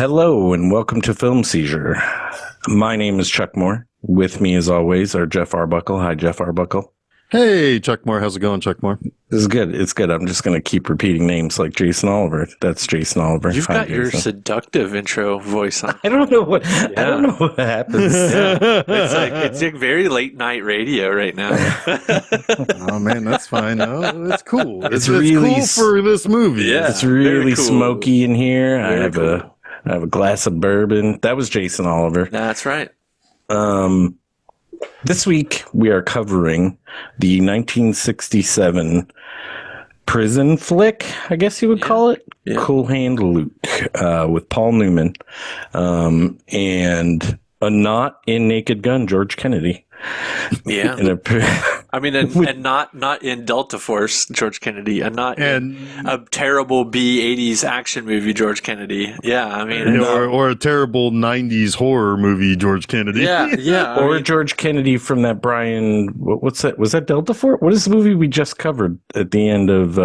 Hello and welcome to Film Seizure. My name is Chuck Moore. With me, as always, are Jeff Arbuckle. Hi, Jeff Arbuckle. Hey, Chuck Moore. How's it going, Chuck Moore? This is good. It's good. I'm just going to keep repeating names like Jason Oliver. That's Jason Oliver. You've Hi, got Jason. your seductive intro voice on. I don't know what happens. It's like very late night radio right now. Oh man, that's fine. No, it's cool. It's really cool for this movie. Yeah. It's really cool. smoky in here. I Very have cool. I have a glass of bourbon. That was Jason Oliver. That's right. This week we are covering the 1967 prison flick, I guess you would call it. Yeah. Cool Hand Luke, with Paul Newman, and a not in Naked Gun, George Kennedy. Yeah. And not in Delta Force, George Kennedy, and not in a terrible B-80s action movie, George Kennedy. Yeah, I mean, or a terrible '90s horror movie, George Kennedy. Yeah. Or George Kennedy from that Brian. What's that? Was that Delta Force? What is the movie we just covered at the end of?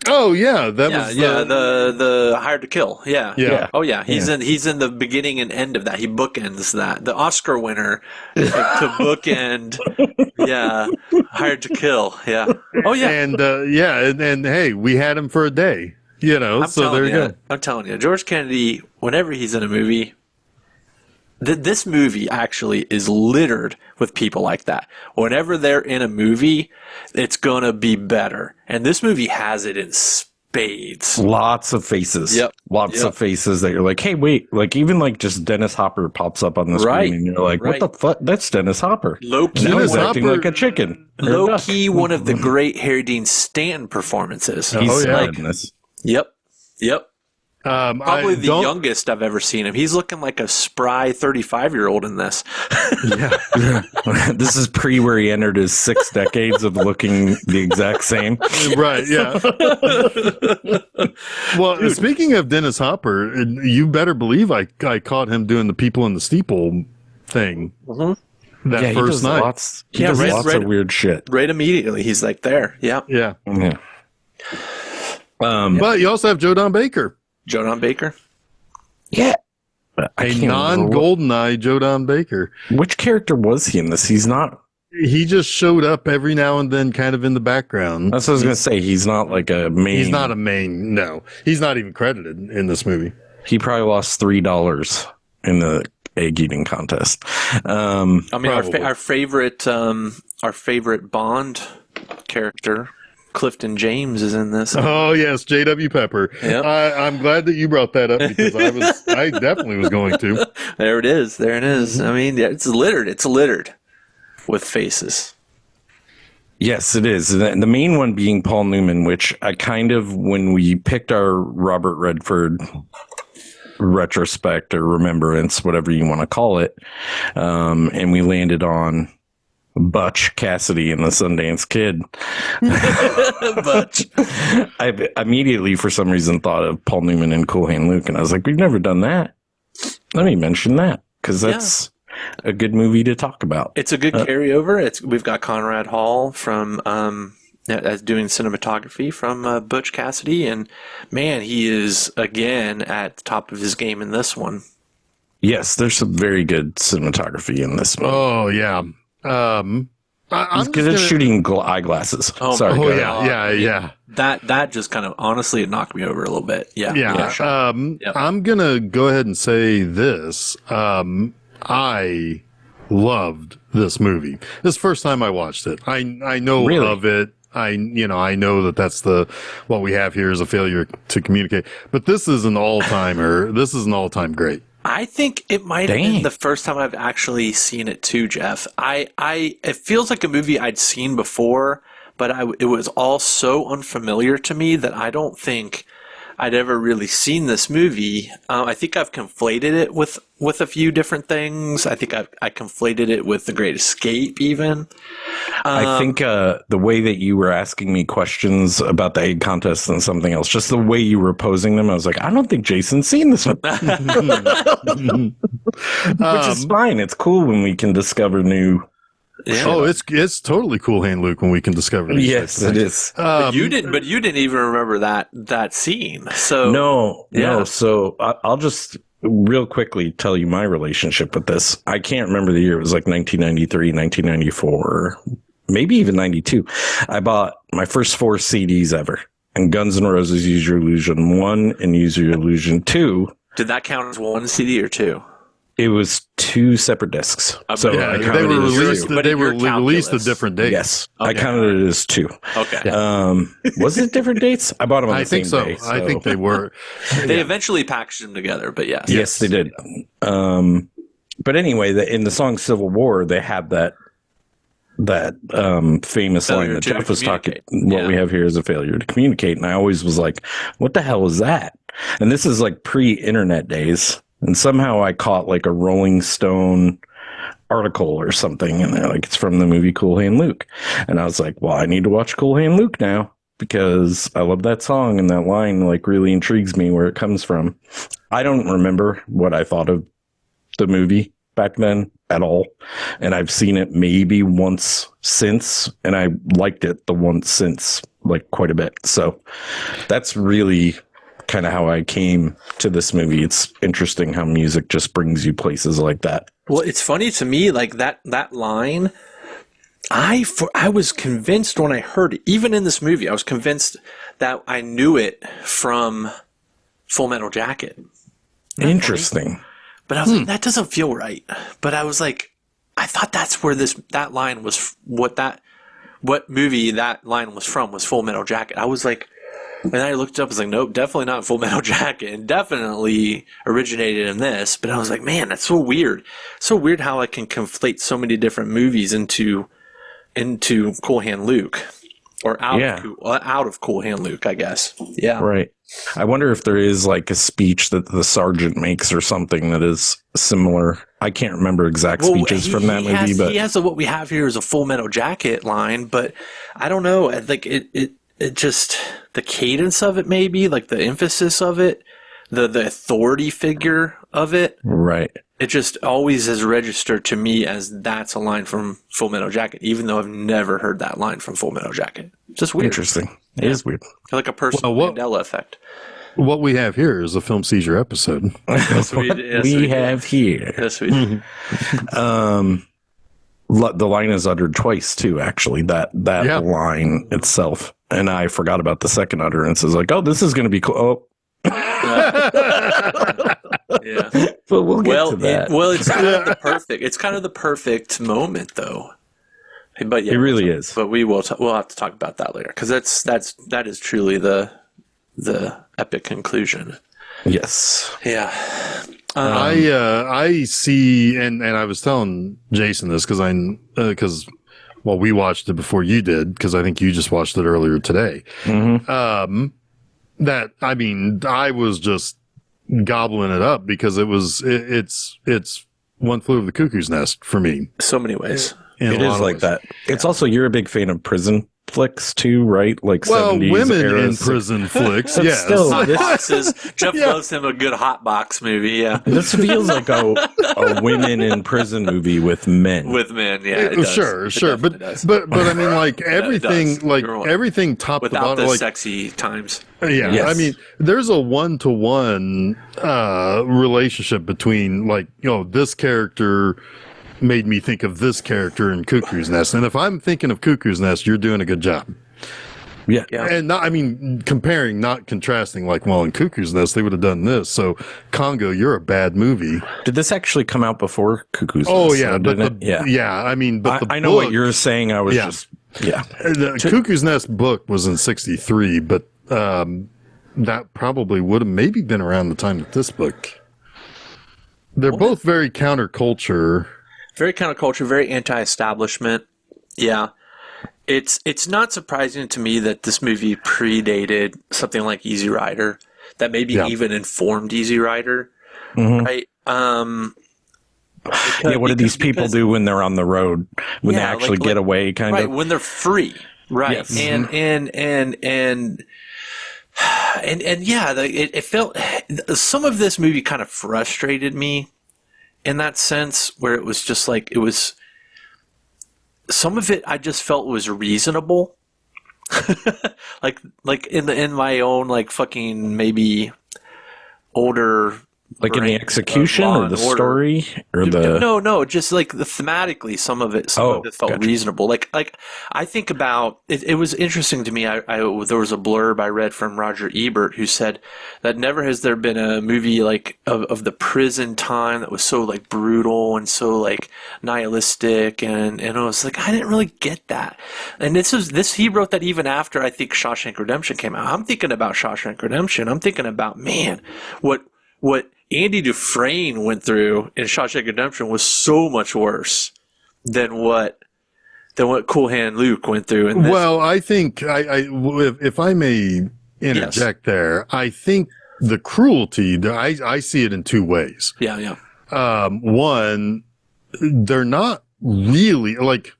Oh yeah, that was the Hired to Kill. Yeah. Oh yeah, he's in the beginning and end of that. He bookends that. The Oscar winner to bookend. Yeah, Hired to Kill. Yeah. Oh yeah. And hey, we had him for a day. You know, so there you go. I'm telling you, George Kennedy. Whenever he's in a movie. This movie actually is littered with people like that. Whenever they're in a movie, it's going to be better. And this movie has it in spades. Lots of faces. Yep. Lots of faces that you're like, hey, wait. Like, even like just Dennis Hopper pops up on the screen and you're like, what the fuck? That's Dennis Hopper. Low-key. Now he's acting like a chicken. Low-key, one of the great Harry Dean Stanton performances. He's in this. Yep. Probably the don't- youngest I've ever seen him. He's looking like a spry 35-year-old in this. This is pre where he entered his 6 decades of looking the exact same. Right, yeah. Well, speaking of Dennis Hopper, you better believe I caught him doing the People in the Steeple thing that first night. He does lots of weird shit. Right immediately, he's like there. Yeah. But you also have Joe Don Baker. Joe Don Baker? Yeah. A non-GoldenEye Joe Don Baker. Which character was he in this? He's not. He just showed up every now and then kind of in the background. That's what I was going to say. He's not like a main. He's not a main. No. He's not even credited in this movie. He probably lost $3 in the egg eating contest. I mean, our favorite Bond character, Clifton James, is in this. Oh yes, J.W. Pepper. Yep. I'm glad that you brought that up because I definitely was going to. There it is. I mean, it's littered with faces. Yes, it is. And the main one being Paul Newman, which I kind of, when we picked our Robert Redford retrospect or remembrance, whatever you want to call it, and we landed on Butch Cassidy and the Sundance Kid. Butch. I immediately, for some reason, thought of Paul Newman and Cool Hand Luke, and I was like, we've never done that. Let me mention that, because that's a good movie to talk about. It's a good carryover. We've got Conrad Hall from as doing cinematography from Butch Cassidy, and man, he is again at the top of his game in this one. Yes, there's some very good cinematography in this one. Oh yeah. He's good at shooting eyeglasses. Oh, Sorry. Oh yeah. That just kind of honestly it knocked me over a little bit. Yeah. Sure. I'm gonna go ahead and say this. I loved this movie. This is the first time I watched it. I know of it. I know that that's what we have here is a failure to communicate. But this is an all-timer. This is an all-time great. I think it might have been the first time I've actually seen it too, Jeff. It feels like a movie I'd seen before, but it was all so unfamiliar to me that I don't think I'd ever really seen this movie. I think I've conflated it with a few different things. I think I conflated it with The Great Escape even. I think the way that you were asking me questions about the egg contest and something else, just the way you were posing them, I was like, I don't think Jason's seen this one. Which is fine. It's cool when we can discover new. Yeah. Oh, it's totally Cool Hand Luke when we can discover these Yes, it is. But you didn't even remember that scene. So no. So I'll just real quickly tell you my relationship with this. I can't remember the year. It was like 1993, 1994, maybe even 92. I bought my first 4 CDs ever. And Guns N' Roses Use Your Illusion 1 and Use Your Illusion 2. Did that count as 1 CD or 2? It was 2 separate discs. So yeah, they were released at different dates. Yes, okay. I counted it as 2. Okay. Was it different dates? I bought them on the same so. day. So. I think they were. They eventually packaged them together, but yes. Yes, they did. But anyway, in the song Civil War, they had that famous line that Jeff was talking. What we have here is a failure to communicate. And I always was like, what the hell is that? And this is like pre-internet days. And somehow I caught like a Rolling Stone article or something. And they're like, it's from the movie Cool Hand Luke. And I was like, well, I need to watch Cool Hand Luke now because I love that song. And that line like really intrigues me where it comes from. I don't remember what I thought of the movie back then at all. And I've seen it maybe once since, and I liked it the once since like quite a bit. So that's really kind of how I came to this movie. It's interesting how music just brings you places like that. Well, it's funny to me, like that line, I was convinced when I heard it, even in this movie, I was convinced that I knew it from Full Metal Jacket. Interesting. But I was like, that doesn't feel right. But I was like, I thought that's where that line was, what movie that line was from was Full Metal Jacket. I was like, and I looked up, I was like, nope, definitely not Full Metal Jacket, and definitely originated in this. But I was like, man, that's so weird. So weird how I can conflate so many different movies into Cool Hand Luke, or out of Cool Hand Luke, I guess. Yeah, right. I wonder if there is like a speech that the sergeant makes or something that is similar. I can't remember exact speeches from that movie, but he has what we have here is a Full Metal Jacket line, but I don't know. Like it just, the cadence of it, maybe like the emphasis of it, the authority figure of it, right? It just always has registered to me as that's a line from Full Metal Jacket, even though I've never heard that line from Full Metal Jacket. Just weird. Interesting. It is weird. Like a personal Mandela effect. What we have here is a Film Seizure episode. Yes, we have here. Yes, we do. The line is uttered twice too, actually, that line itself. And I forgot about the second utterance. It's like, oh, this is going to be cool. Oh. Yeah. But we'll get to that. It's kind of the perfect. It's kind of the perfect moment, though. But yeah, it really is. But we'll have to talk about that later because that is truly the epic conclusion. Yes. Yeah. I see, and I was telling Jason this because we watched it before you did because I think you just watched it earlier today. Mm-hmm. I was just gobbling it up because it's One Flew Over the Cuckoo's Nest for me. So many ways. It is like that. It's also, you're a big fan of prison flicks too, right? Like 70s women eras. in prison flicks, yes. Still, hot boxes. Jeff loves him a good hot box movie, yeah. This feels like a women in prison movie with men. With men, yeah. It does. Sure. But I mean, like everything, everything top to without bottom, the like sexy times. Yeah, yes. I mean, there's a 1-to-1 relationship between this character made me think of this character in Cuckoo's Nest. And if I'm thinking of Cuckoo's Nest, you're doing a good job. Yeah. And comparing, not contrasting, in Cuckoo's Nest, they would have done this. So, Congo, you're a bad movie. Did this actually come out before Cuckoo's Nest? Oh, yeah. I know what you're saying. I was just, The Cuckoo's Nest book was in 1963, but that probably would have maybe been around the time that this book. They're both very counterculture. Very counterculture, very anti-establishment. Yeah. It's not surprising to me that this movie predated something like Easy Rider, that maybe even informed Easy Rider, right? What do these people do when they're on the road, when they actually get away, kind of? When they're free, right? Yes. It felt, some of this movie kind of frustrated me in that sense, where it was just like, some of it I just felt was reasonable. like in my own fucking maybe older Like in the execution or the story or the no, just like thematically, some of it felt reasonable. Like I think about it. It was interesting to me. I there was a blurb I read from Roger Ebert who said that never has there been a movie like of the prison time that was so like brutal and so like nihilistic, and I was like, I didn't really get that. And he wrote that even after I think Shawshank Redemption came out. I'm thinking about Shawshank Redemption. I'm thinking about, man, what Andy Dufresne went through in Shawshank Redemption was so much worse than what Cool Hand Luke went through in this. Well, I think if I may interject there, I think the cruelty, I see it in two ways. Yeah. One, they're not really like,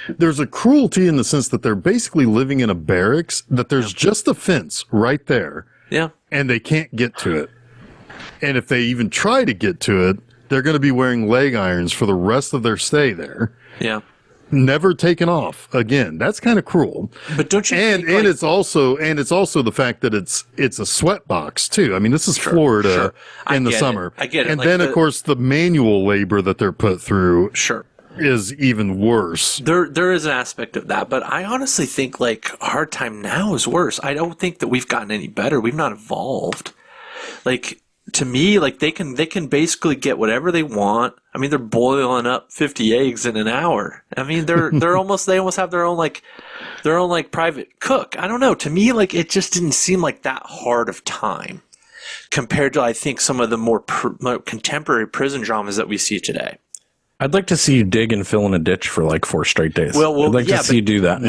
there's a cruelty in the sense that they're basically living in a barracks, that there's just a fence right there. Yeah. And they can't get to it. And if they even try to get to it, they're going to be wearing leg irons for the rest of their stay there. Yeah. Never taken off again. That's kind of cruel. But don't you think it's also the fact that it's a sweat box too. I mean, this is Florida in the summer. I get it. And then of course the manual labor that they're put through is even worse. There is an aspect of that, but I honestly think like Hard Time Now is worse. I don't think that we've gotten any better. We've not evolved. Like, to me, like they can basically get whatever they want. I mean, they're boiling up 50 eggs in an hour. I mean, they almost have their own private cook. I don't know. To me, like it just didn't seem like that hard of time compared to, I think, some of the more contemporary prison dramas that we see today. I'd like to see you dig and fill in a ditch for like 4 straight days. I'd like to see you do that.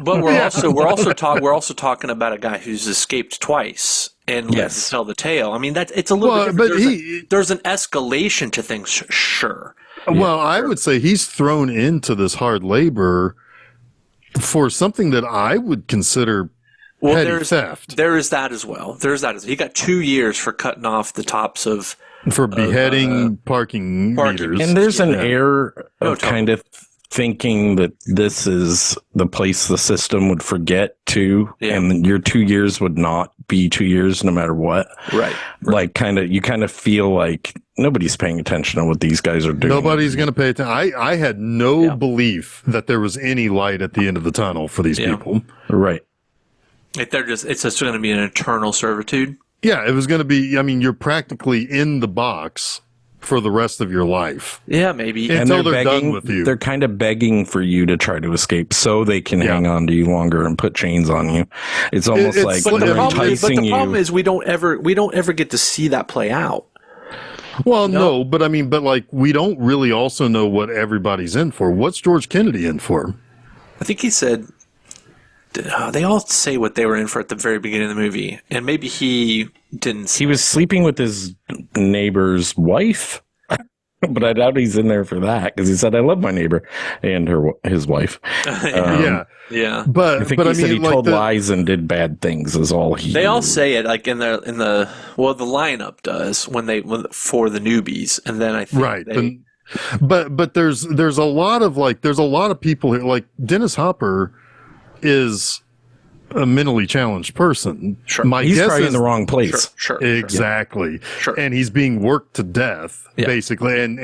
But we're also talking about a guy who's escaped twice and lives to tell the tale. I mean, it's a little bit different. But there's an escalation to things, sure. Well, I would say he's thrown into this hard labor for something that I would consider petty theft. There is that as well. He got 2 years for cutting off the tops of. For beheading parking meters. And there's an air of kind of thinking that this is the place the system would forget too. Yeah. And your 2 years would not be 2 years no matter what. Right. Like you kind of feel like nobody's paying attention to what these guys are doing. Nobody's going to pay attention. I had no belief that there was any light at the end of the tunnel for these people. Right. It's just going to be an eternal servitude. Yeah, it was going to be, I mean, you're practically in the box for the rest of your life. Yeah, maybe. Until they're done with you. They're kind of begging for you to try to escape so they can hang on to you longer and put chains on you. It's almost they're enticing you. But the problem is we don't ever get to see that play out. Well, no, but I mean, like, we don't really also know what everybody's in for. What's George Kennedy in for? I think he said... they all say what they were in for at the very beginning of the movie, and maybe he didn't. He was sleeping with his neighbor's wife, but I doubt he's in there for that because he said, "I love my neighbor and his wife." Yeah. But I think he said he told lies and did bad things. Is all he. They all say it like in the the lineup does for the newbies, and then I think But there's a lot of people here, like Dennis Hopper is a mentally challenged person. Sure. He's probably in the wrong place. Sure. Exactly. Sure. And he's being worked to death, basically. And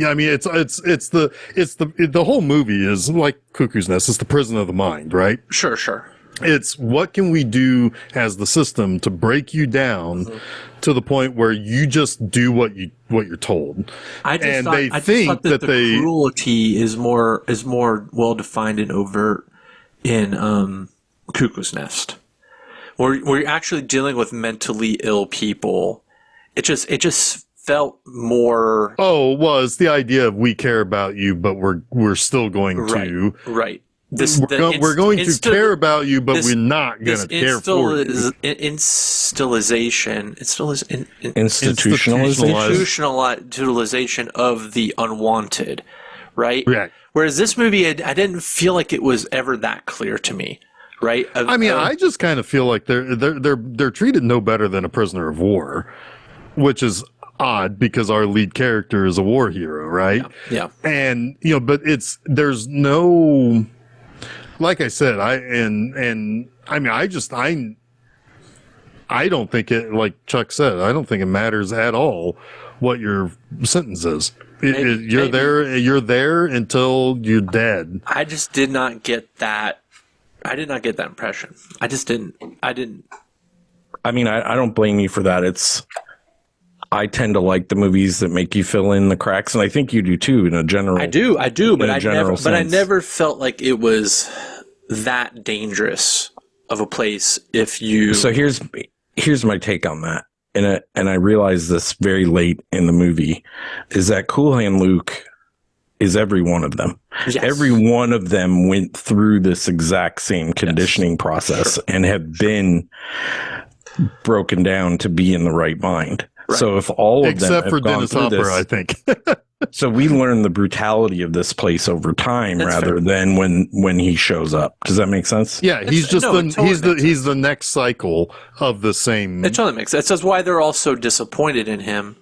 I mean, it's the whole movie is like Cuckoo's Nest. It's the prison of the mind, right? Sure. It's what can we do as the system to break you down to the point where you just do what you're told. I just thought that the cruelty is more well defined and overt in Cuckoo's Nest, where you're actually dealing with mentally ill people. It just felt more. Oh, it was the idea of we care about you, but we're still going to right. We're going to care about you, but we're not going to care for you. Institutionalization of the unwanted, right? Right. Whereas this movie, I didn't feel like it was ever that clear to me, right? I just kind of feel like they're treated no better than a prisoner of war, which is odd because our lead character is a war hero, right? Yeah. And but there's no, like I said, I don't think it, like Chuck said, I don't think it matters at all what your sentence is. You're there until you're dead. I just did not get that. I did not get that impression. I just didn't. I mean, I don't blame you for that. I tend to like the movies that make you fill in the cracks, and I think you do too. In a general, I do, but I never felt like it was that dangerous of a place. If you so here's my take on that, and I realized this very late in the movie, is that Cool Hand Luke is every one of them. Yes. Every one of them went through this exact same conditioning process and have been broken down to be in the right mind. Right. So if all of them except for Dennis Hopper, I think. So we learn the brutality of this place over time rather than when he shows up. Does that make sense? Yeah, he's the next cycle of the same. It totally makes sense. That's why they're all so disappointed in him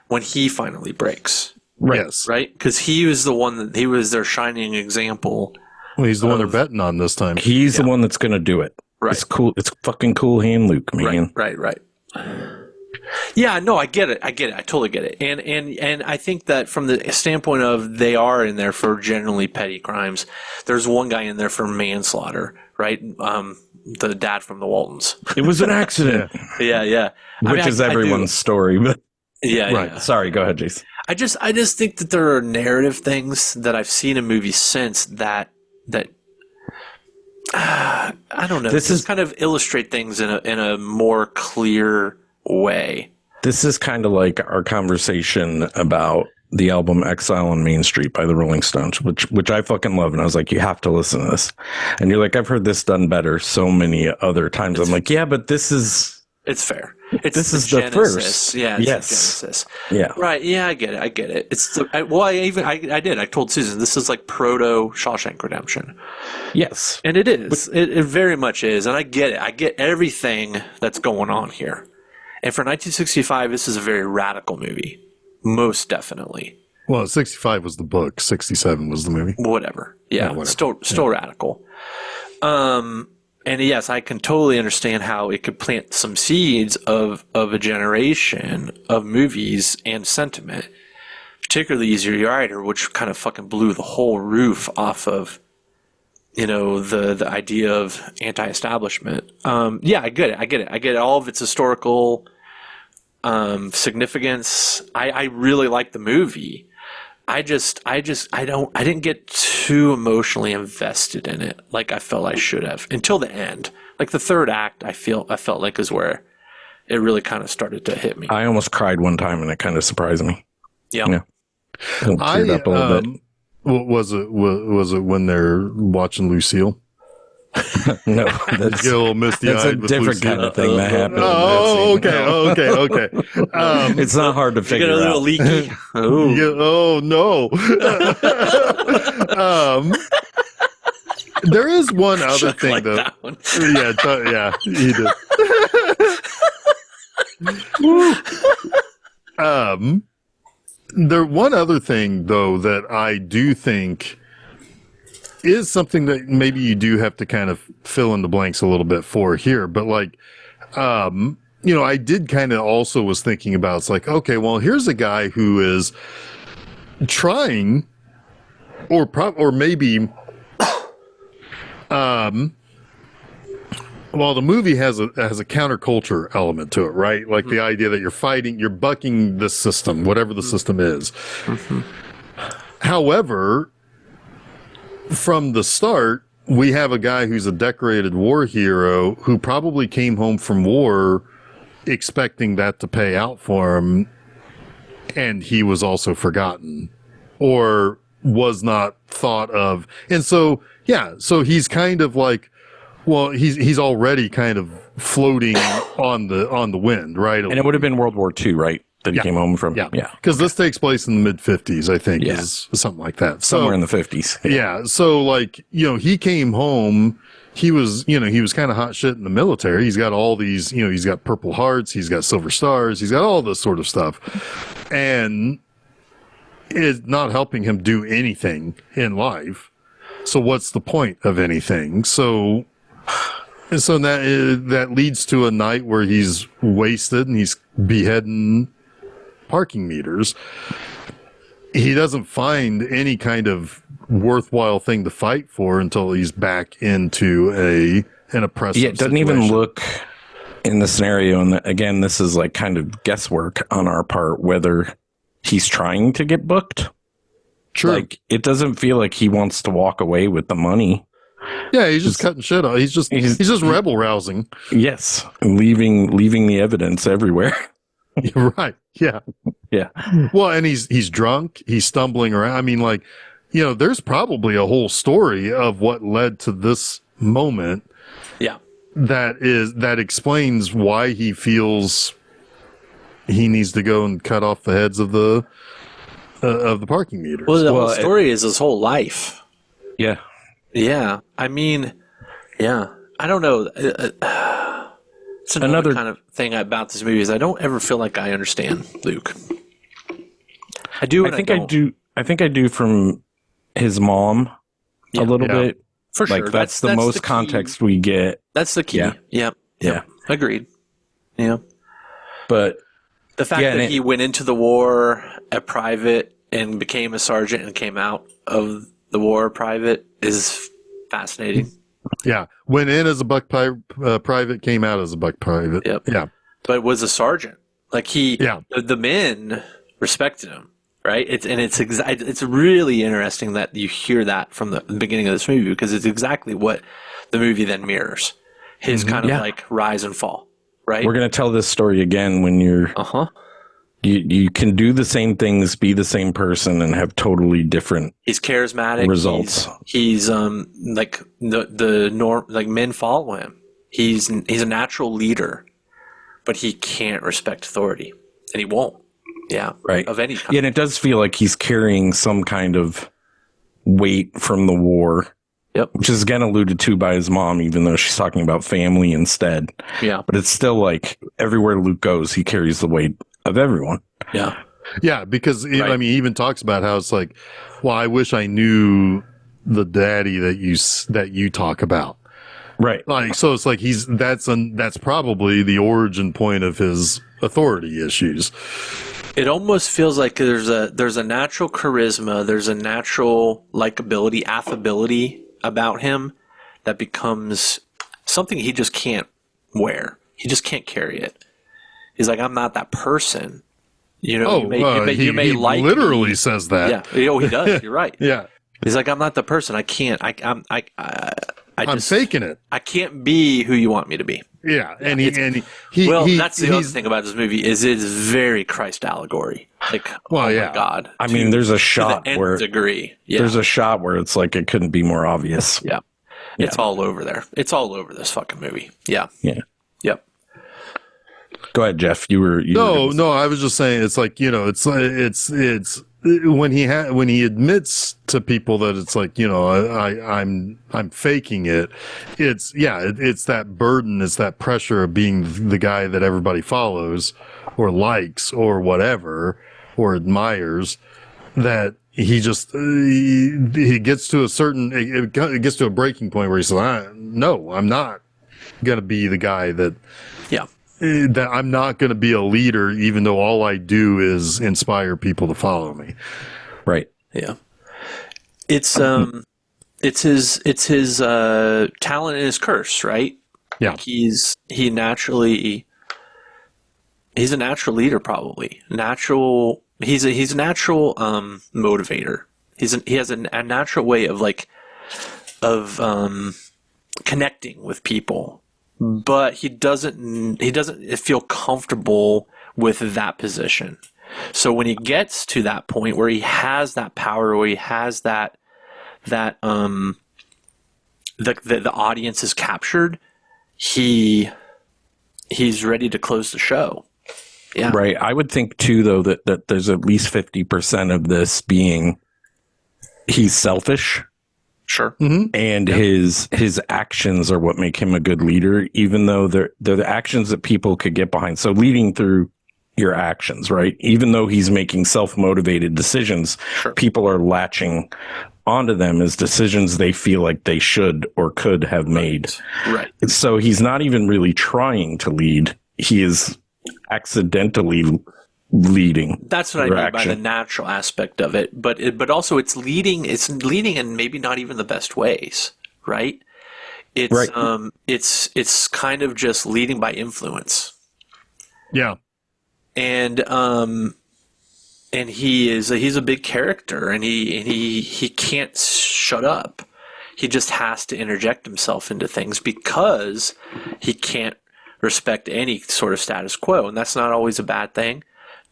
when he finally breaks. Right. Yes. Right? Because he was the one he was their shining example. Well, he's the one they're betting on this time. He's the one that's going to do it. Right. It's cool. It's fucking Cool Hand Luke, man. Right. Yeah, no, I get it. I totally get it. And I think that from the standpoint of they are in there for generally petty crimes. There's one guy in there for manslaughter, right? The dad from the Waltons. It was an accident. Yeah. Which is everyone's story, but yeah. Right. Yeah. Sorry, go ahead, Jason. I just think that there are narrative things that I've seen in movies since that I don't know. This is kind of illustrate things in a more clear way. This is kind of like our conversation about the album Exile on Main Street by the Rolling Stones, which I fucking love. And I was like, you have to listen to this. And you're like, I've heard this done better so many other times. I'm like, yeah, but this is... It's fair. This is the first. Yeah. Yes. Genesis. Yeah. Right. Yeah, I get it. It's I told Susan, this is like proto Shawshank Redemption. Yes. And it is. It very much is. And I get it. I get everything that's going on here. And for 1965, this is a very radical movie. Most definitely. Well, 65 was the book. 67 was the movie. Whatever. Yeah. Whatever. Still radical. And yes, I can totally understand how it could plant some seeds of a generation of movies and sentiment, particularly Easy Rider, which kind of fucking blew the whole roof off of, the idea of anti-establishment. Yeah, I get it. I get all of its historical significance. I really like the movie. I didn't get too emotionally invested in it like I felt I should have until the end. Like the third act, I felt like is where it really kind of started to hit me. I almost cried one time and it kind of surprised me. Yeah. I teared up a little bit. Was it when they're watching Lucille? No, that's get a little misty-eyed. That's a different kind of thing that happened. Okay. It's not hard to figure out. You get a little leaky. Oh no. There is one other thing like though. That one. Yeah, he did. There one other thing though that I do think is something that maybe you do have to kind of fill in the blanks a little bit for here, but like, I did kind of also was thinking about, it's like, okay, well, here's a guy who is trying or maybe, well, the movie has a counterculture element to it, right? Like the idea that you're bucking the system, whatever the system is. Mm-hmm. However, from the start, we have a guy who's a decorated war hero who probably came home from war expecting that to pay out for him, and he was also forgotten or was not thought of. And so, so he's kind of like, well, he's already kind of floating on the wind, right? And it would have been World War II, right? That he came home from. Yeah. Because this takes place in the mid-50s, I think, is something like that. Somewhere in the 50s. Yeah. So, like, he came home. He was kind of hot shit in the military. He's got all these, he's got Purple Hearts. He's got Silver Stars. He's got all this sort of stuff. And it's not helping him do anything in life. So what's the point of anything? So And so that leads to a night where he's wasted and he's beheading parking meters. He doesn't find any kind of worthwhile thing to fight for until he's back into an oppressive it doesn't situation. even look in the scenario. And again, this is like kind of guesswork on our part, whether he's trying to get booked. True. Like, it doesn't feel like he wants to walk away with the money. Yeah, he's just cutting shit off. He's just rebel rousing. Yes, leaving the evidence everywhere. Right. Yeah. Yeah. Well, and he's drunk. He's stumbling around. I mean, like, there's probably a whole story of what led to this moment. Yeah. That explains why he feels he needs to go and cut off the heads of the parking meters. Well, the whole story is his whole life. Yeah. Yeah. I mean, yeah. I don't know. It's another kind of thing about this movie is I don't ever feel like I understand Luke. I do. I think I do from his mom a little bit. For sure. Like that's the most context we get. That's the key. Yeah. Agreed. Yeah. But the fact that he went into the war a private and became a sergeant and came out of the war private is fascinating. Yeah. Went in as a buck private, came out as a buck private. Yep. Yeah. But was a sergeant. Like the men respected him, right? It's really interesting that you hear that from the beginning of this movie because it's exactly what the movie then mirrors. His kind of like rise and fall, right? We're going to tell this story again when you're you can do the same things, be the same person, and have totally different. He's charismatic results. He's like the norm. Like men follow him. He's a natural leader, but he can't respect authority, and he won't. Yeah, right. Of any kind. Yeah, and it does feel like he's carrying some kind of weight from the war. Yep. Which is again alluded to by his mom, even though she's talking about family instead. Yeah. But it's still like everywhere Luke goes, he carries the weight of everyone. Yeah. Yeah, because I mean, he even talks about how it's like, well, I wish I knew the daddy that you talk about. Right. Like, so it's like that's probably the origin point of his authority issues. It almost feels like there's a natural charisma, there's a natural likability, affability about him that becomes something he just can't wear. He just can't carry it. He's like, I'm not that person. You know, you may like literally me. Says that. Yeah. Oh, he does. You're right. Yeah. He's like, I'm not the person. I can't. I'm faking it. I can't be who you want me to be. Yeah. And that's the other thing about this movie is it's very Christ allegory. Like, my God. I mean, there's a shot where degree. Yeah. There's a shot where it's like it couldn't be more obvious. Yeah. It's all over there. It's all over this fucking movie. Yeah. Yeah. Yep. Go ahead, Jeff. No. I was just saying, it's like, it's when he admits to people that it's like, I'm faking it. It's that burden. It's that pressure of being the guy that everybody follows or likes or whatever, or admires, that he just, he gets to it gets to a breaking point where he says, no, I'm not going to be the guy that I'm not going to be a leader, even though all I do is inspire people to follow me. Right. Yeah. It's his talent and his curse, right? Yeah. Like he's a natural leader, probably. He's a natural motivator. He has a natural way of connecting with people. But he doesn't feel comfortable with that position. So when he gets to that point where he has that power, where he has the audience is captured, he's ready to close the show. Yeah. Right. I would think too, though, that there's at least 50% of this being he's selfish. Sure. Mm-hmm. And his actions are what make him a good leader, even though they're the actions that people could get behind. So leading through your actions, right? Even though he's making self-motivated decisions, people are latching onto them as decisions they feel like they should or could have made. Right. So he's not even really trying to lead. He is accidentally leading. That's what I mean by the natural aspect of it. But also it's leading in maybe not even the best ways, right? It's right. It's kind of just leading by influence. Yeah. And he's a big character, and he can't shut up. He just has to interject himself into things because he can't respect any sort of status quo, and that's not always a bad thing.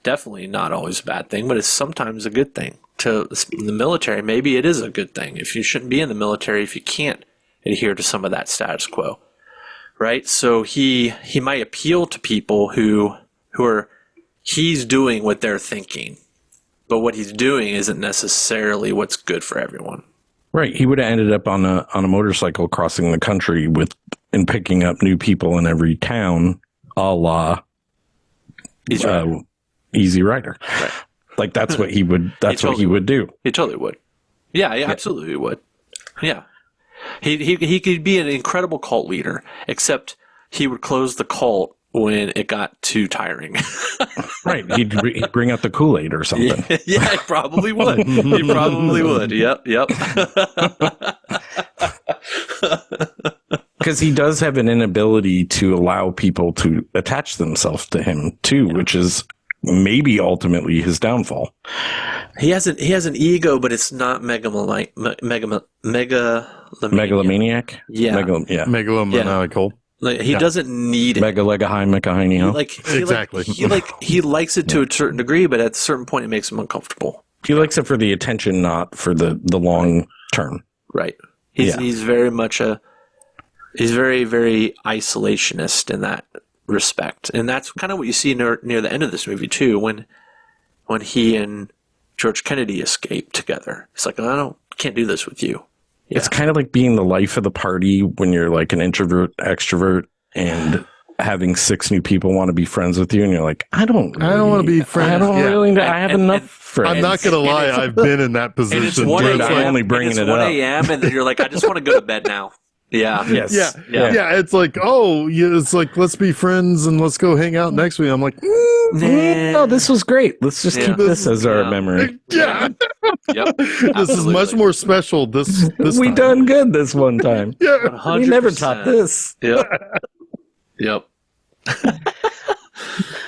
Definitely not always a bad thing, but it's sometimes a good thing. To the military, maybe it is a good thing. If you shouldn't be in the military if you can't adhere to some of that status quo, right? So he might appeal to people who are he's doing what they're thinking, but what he's doing isn't necessarily what's good for everyone. Right. He would have ended up on a motorcycle crossing the country and picking up new people in every town, a la Easy Rider. Right. Like that's what he would. That's what he would do. He totally would. Yeah, absolutely would. Yeah, he could be an incredible cult leader, except he would close the cult when it got too tiring. Right. He'd bring out the Kool-Aid or something. Yeah, he probably would. He probably would. Yep. Because he does have an inability to allow people to attach themselves to him too, which is maybe ultimately his downfall. He has an ego, but it's not megalomaniac. Yeah. Megalomaniacal. Like, he doesn't need it. Exactly. He likes it to a certain degree, but at a certain point it makes him uncomfortable. He likes it for the attention, not for the long term. Right. He's very much he's very, very isolationist in that respect. And that's kind of what you see near the end of this movie too, when he and George Kennedy escape together. It's like, can't do this with you. Yeah. It's kind of like being the life of the party when you're like an introvert, extrovert, and having 6 new people want to be friends with you, and you're like, I don't want to be friends. I have enough friends. I'm not going to lie, I've been in that position. And it's 1 a.m. I'm only bringing it up. 1 a.m. and then you're like, I just want to go to bed now. Yeah. Yes. Yeah. It's like, it's like, let's be friends and let's go hang out next week. I'm like, no, this was great. Let's just keep this as our memory. Yeah. Yep. This is much more special. This we time. Done good this one time. Yeah. 100%. We never taught this. Yep.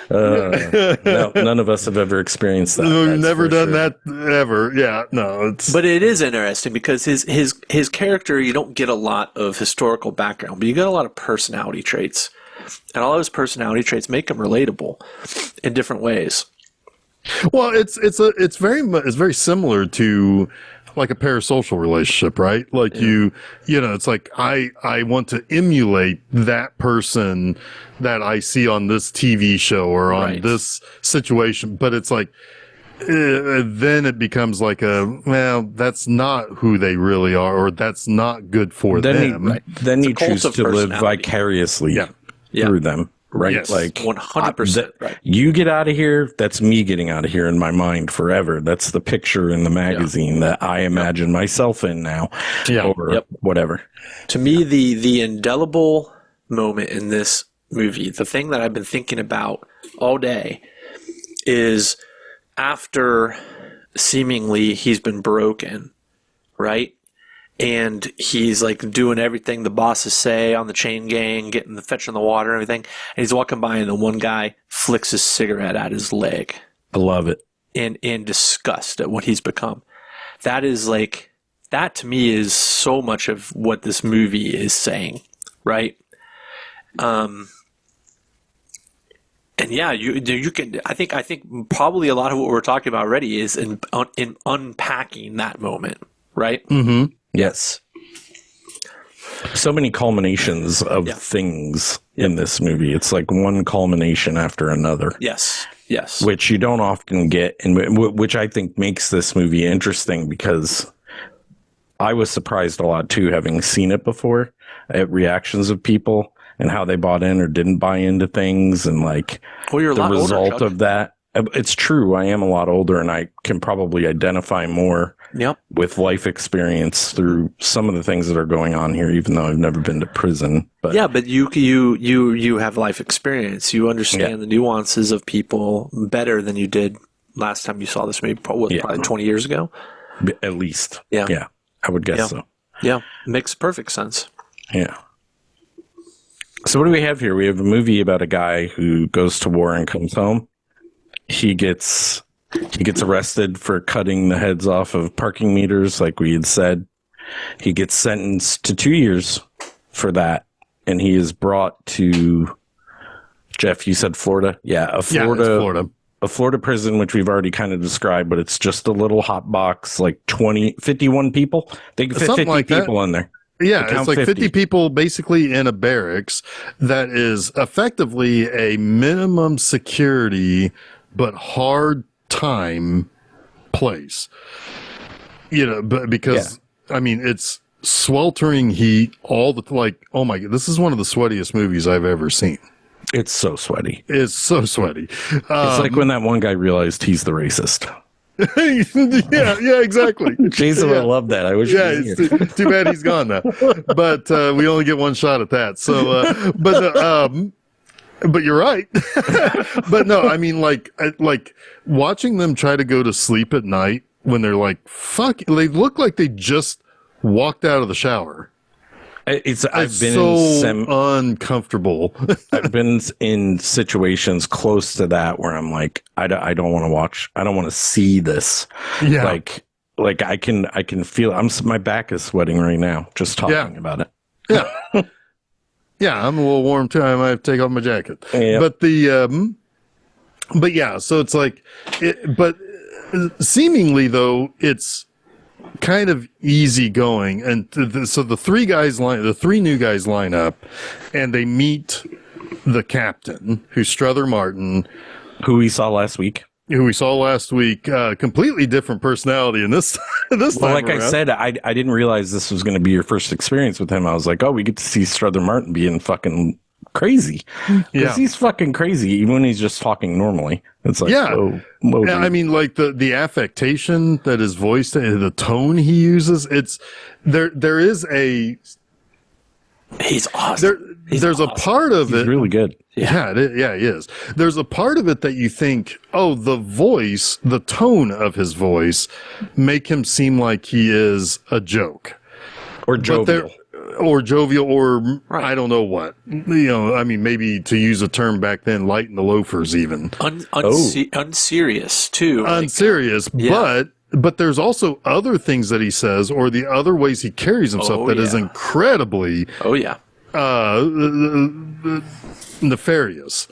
No, none of us have ever experienced that. We've never done that ever. Yeah, no. But it is interesting because his character, you don't get a lot of historical background, but you get a lot of personality traits, and all those personality traits make him relatable in different ways. Well, it's very similar to like a parasocial relationship, right? Like it's like I want to emulate that person that I see on this TV show or on this situation, but it's like then it becomes like that's not who they really are, or that's not good for them. Then you choose to live vicariously through them. Right. Yes. Like 100%. Right. You get out of here. That's me getting out of here in my mind forever. That's the picture in the magazine that I imagine myself in now. Or whatever. To me, the indelible moment in this movie, the thing that I've been thinking about all day is after seemingly he's been broken, right? And he's like doing everything the bosses say on the chain gang, fetching the water and everything. And he's walking by and the one guy flicks his cigarette at his leg. I love it. In disgust at what he's become. That to me is so much of what this movie is saying, right? And yeah, you can. I think probably a lot of what we're talking about already is in unpacking that moment, right? Mm-hmm. Yes. So many culminations of things in this movie. It's like one culmination after another. Yes. Which you don't often get, and which I think makes this movie interesting because I was surprised a lot too, having seen it before, at reactions of people and how they bought in or didn't buy into things, and like the result of that. It's true. I am a lot older, and I can probably identify more with life experience through some of the things that are going on here, even though I've never been to prison. But yeah, but you have life experience. You understand the nuances of people better than you did last time you saw this movie, probably 20 years ago. At least. Yeah. Yeah, I would guess so. Yeah, makes perfect sense. Yeah. So what do we have here? We have a movie about a guy who goes to war and comes home. He gets arrested for cutting the heads off of parking meters, like we had said. He gets sentenced to 2 years for that, and he is brought to, Jeff, you said Florida? Yeah, it's Florida. A Florida prison, which we've already kind of described, but it's just a little hot box, like 51 people. They can fit 50 like people in there. Yeah, it's like 50 people basically in a barracks that is effectively a minimum security but hard time place. But because I mean, it's sweltering heat, all the oh my god, this is one of the sweatiest movies I've ever seen. It's so sweaty. It's so sweaty. It's like when that one guy realized he's the racist. yeah, exactly. Jason would love that. I wish. Yeah, it's too bad he's gone now. But we only get one shot at that. So, but you're right. But no, I mean, like watching them try to go to sleep at night when they're like, "Fuck," they look like they just walked out of the shower. I've been uncomfortable. I've been in situations close to that where I'm like, I don't want to watch. I don't want to see this. Yeah. Like I can feel. My back is sweating right now just talking about it. Yeah. Yeah, I'm a little warm too. I might have to take off my jacket. Yeah. But yeah, so it's like, but seemingly though, it's kind of easy going, and so the three new guys line up, and they meet the captain, who's Strother Martin, who we saw last week. Completely different personality in this time. Well, like around. I said, I didn't realize this was going to be your first experience with him. I was like, oh, we get to see Strother Martin being fucking crazy. Because he's fucking crazy, even when he's just talking normally. It's like, whoa, I mean, like the affectation that his voice, the tone he uses, it's there is a. He's awesome. There's a part of it. He's really good. Yeah, he is. There's a part of it that you think, oh, the voice, the tone of his voice make him seem like he is a joke. Or jovial. Or right. I don't know what. I mean, maybe to use a term back then, lighten the loafers even. Unserious, too. Unserious, but there's also other things that he says or the other ways he carries himself is incredibly nefarious.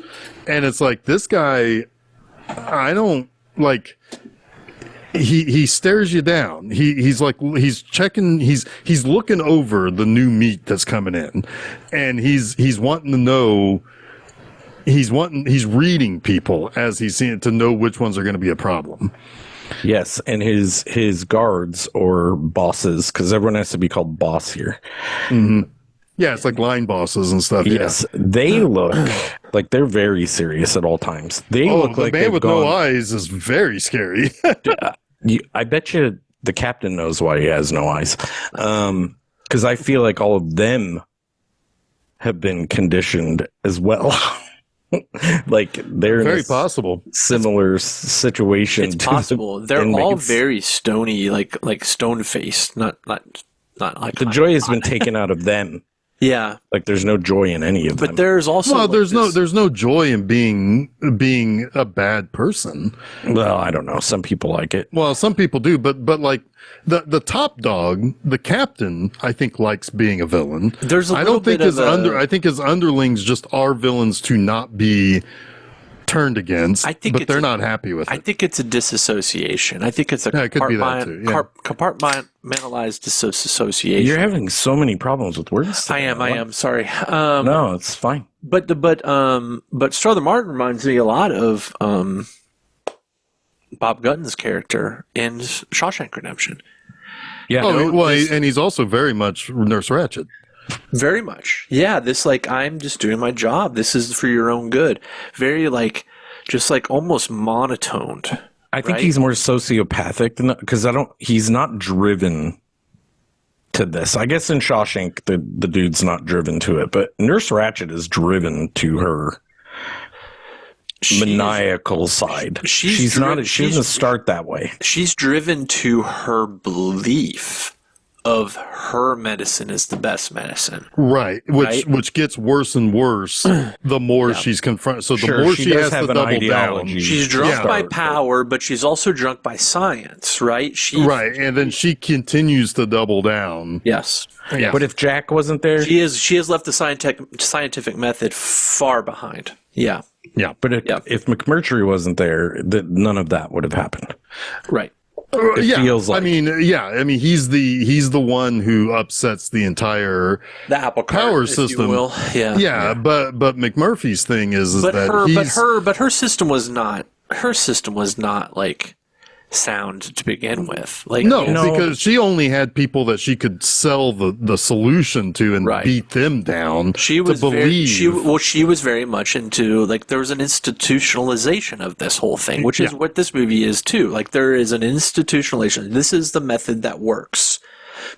And it's like, this guy, I don't like, he stares you down. He's like, he's checking, he's looking over the new meat that's coming in, and he's wanting to know, he's reading people as he's seeing to know which ones are going to be a problem. Yes, and his guards or bosses, because everyone has to be called boss here. Mm-hmm. Yeah, it's like line bosses and stuff. Yes, they look like they're very serious at all times. They look like the man with no eyes is very scary. I bet you the captain knows why he has no eyes, because I feel like all of them have been conditioned as well. Like they're very possible similar situation. It's possible. They're all very stony, like stone faced. Not like the joy has been taken out of them. Yeah, like there's no joy in any of them. But there's also there's no joy in being a bad person. Well, I don't know. Some people like it. Well, some people do, but like the top dog, the captain, I think likes being a villain. I think his underlings just are villains to not be turned against. But they're not happy with it. I think it's a disassociation. I think it's a compartmentalized disassociation. You're having so many problems with words today. I am. Sorry. No, it's fine. But Strother Martin reminds me a lot of Bob Gutton's character in Shawshank Redemption. Yeah. And he's also very much Nurse Ratched. Very much. Yeah, this I'm just doing my job. This is for your own good. Very just almost monotoned I think he's more sociopathic than, because he's not driven to this. I guess in Shawshank, the dude's not driven to it, but Nurse Ratched is driven to her maniacal side. She doesn't start that way. She's driven to her belief of her medicine is the best medicine. Right. Which gets worse and worse the more she's confronted. So the more she has to double down. She's drunk by power, but she's also drunk by science, right? Right. And then she continues to double down. Yes. Yeah. But if Jack wasn't there, she has left the scientific method far behind. Yeah. Yeah. But if McMurtry wasn't there, none of that would have happened. Right. Feels like. I mean, he's the one who upsets the entire apple cart, power system. If you will. Yeah. But McMurphy's thing is that her system was not like sound to begin with. Like because she only had people that she could sell the solution to and beat them down. She was she was very much into, like, there was an institutionalization of this whole thing, which is what this movie is too. Like, there is an institutionalization. This is the method that works,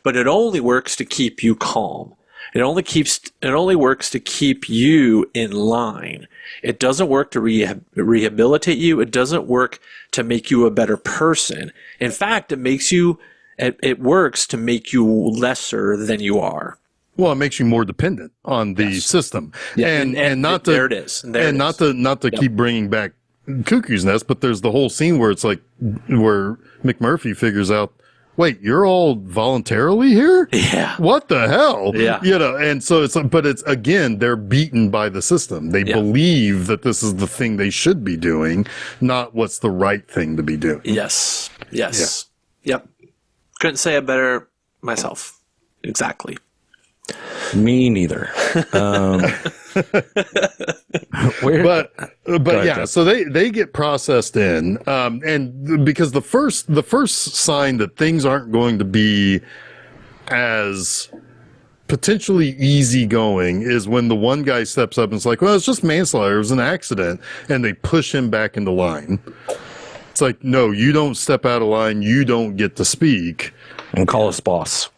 but it only works to keep you calm. It only works to keep you in line. It doesn't work to rehabilitate you. It doesn't work to make you a better person. In fact, it works to make you lesser than you are. Well, it makes you more dependent on the system. Yeah. And not to, there it is. Not to keep bringing back Cuckoo's Nest, but there's the whole scene where it's like, where McMurphy figures out, wait, you're all voluntarily here? Yeah. What the hell? Yeah. And so it's again, they're beaten by the system. They believe that this is the thing they should be doing, not what's the right thing to be doing. Yes. Yeah. Yep. Couldn't say it better myself. Exactly. Me neither. But yeah, so they get processed in, and because the first sign that things aren't going to be as potentially easygoing is when the one guy steps up and it's like, well, it's just manslaughter, it was an accident, and they push him back into line. It's like, no, you don't step out of line, you don't get to speak, and call us boss.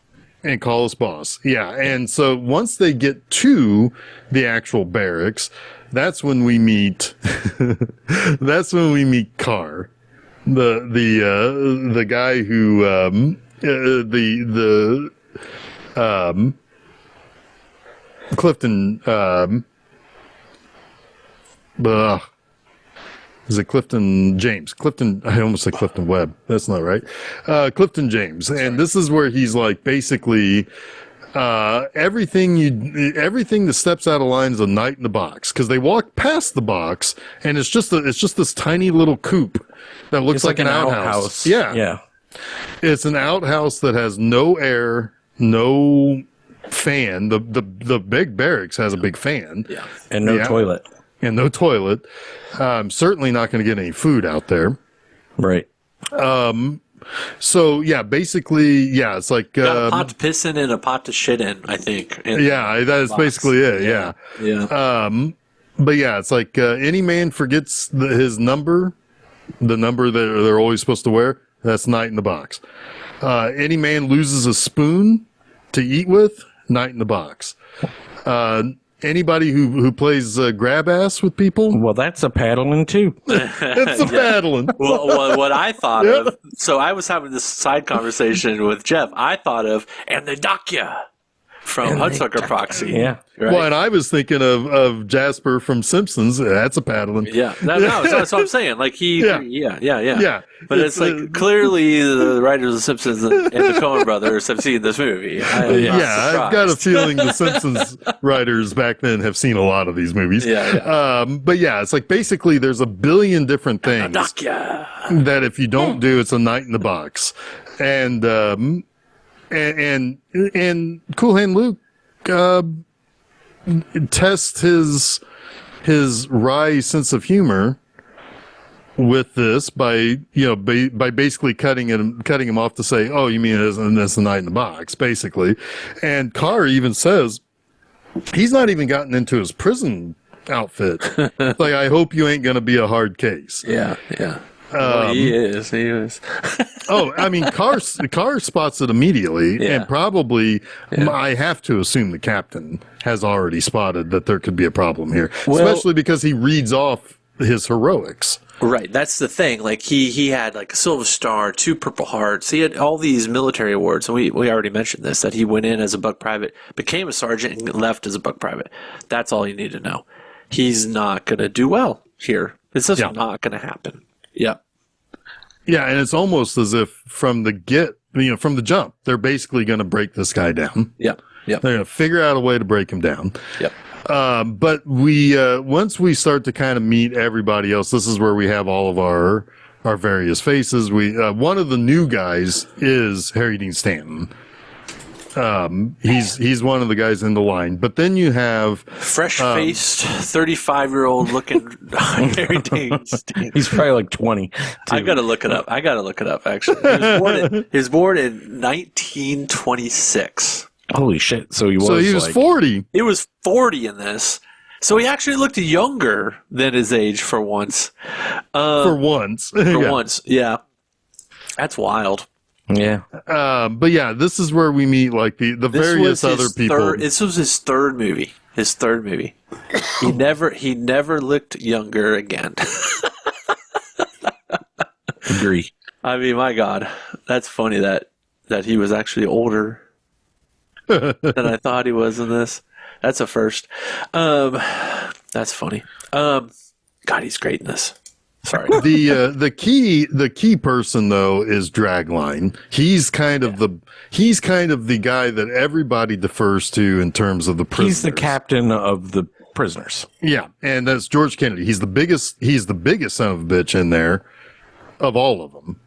Yeah. And so once they get to the actual barracks, that's when we meet Carr, the guy who Clifton is it Clifton James? I almost said Clifton Webb. That's not right. Clifton James. And this is where he's like, basically, everything that steps out of line is a night in the box. Cause they walk past the box and it's just this tiny little coop that looks like an outhouse. Yeah. Yeah. It's an outhouse that has no air, no fan. The big barracks has a big fan. Yeah. And no toilet. And no toilet. Certainly not going to get any food out there. Right. So yeah, basically, yeah, it's like got a pot to piss in and a pot to shit in, I think. Yeah, that is basically it. Yeah. But yeah, it's like any man forgets his number, the number that they're always supposed to wear. That's night in the box. Any man loses a spoon to eat with. Night in the box. Anybody who plays grab ass with people? Well, that's a paddling too. It's a paddling. Well, what I thought of, so I was having this side conversation with Jeff. I thought of, and they dock ya from Hudsucker Proxy. Yeah. Right? Well, and I was thinking of Jasper from Simpsons. That's a paddling. Yeah. No, that's what I'm saying. Like yeah. But it's like clearly the writers of The Simpsons and the Coen brothers have seen this movie. I've got a feeling the Simpsons writers back then have seen a lot of these movies. But yeah, it's like basically there's a billion different things that if you don't do, it's a night in the box. And Cool Hand Luke tests his wry sense of humor with this by basically cutting him off to say, oh, you mean it's a night in the box, basically. And Carr even says he's not even gotten into his prison outfit. Like, I hope you ain't gonna be a hard case. Yeah. He is. He is. Oh, I mean, Carr spots it immediately, and probably I have to assume the captain has already spotted that there could be a problem here, especially because he reads off his heroics. Right, that's the thing. Like he had like a Silver Star, 2 Purple Hearts. He had all these military awards, and we already mentioned this, that he went in as a buck private, became a sergeant, and left as a buck private. That's all you need to know. He's not going to do well here. This is not going to happen. Yeah. Yeah, and it's almost as if from the jump, they're basically going to break this guy down. Yeah. Yeah. They're going to figure out a way to break him down. Yep. But we once we start to kind of meet everybody else, this is where we have all of our various faces. One of the new guys is Harry Dean Stanton. He's one of the guys in the line. But then you have fresh-faced, 35-year-old looking Harry Dean Stanton. He's probably like 20. I gotta look it up. Actually, he was born in 1926. Holy shit! So he was 40. He was 40 in this. So he actually looked younger than his age for once. For once. Yeah. That's wild. Yeah. But yeah, this is where we meet like the various other people. This was his third movie. He never looked younger again. Agree. I mean, my God, that's funny that he was actually older than I thought he was in this. That's a first. That's funny. God, he's great in this. Sorry. The key person though is Dragline. He's kind of the guy that everybody defers to in terms of the prisoners. He's the captain of the prisoners. Yeah, and that's George Kennedy. He's the biggest son of a bitch in there of all of them.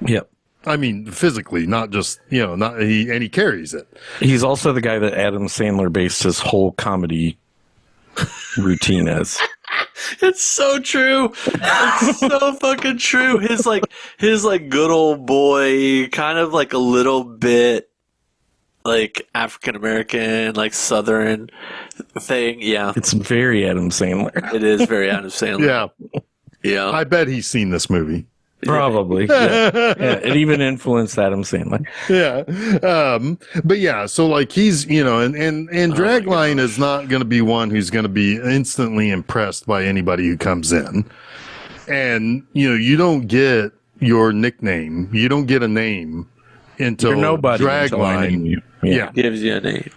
Yep. I mean, physically, not just, and he carries it. He's also the guy that Adam Sandler based his whole comedy routine as. It's so true. It's so fucking true. His good old boy, kind of like a little bit like African American, like Southern thing. Yeah. It's very Adam Sandler. It is very Adam Sandler. Yeah. Yeah. I bet he's seen this movie. Probably. Yeah. It even influenced Adam Sandler. Yeah. But yeah, so like he's, and Dragline is not going to be one who's going to be instantly impressed by anybody who comes in. And, you don't get your nickname. You don't get a name until Dragline gives you a name.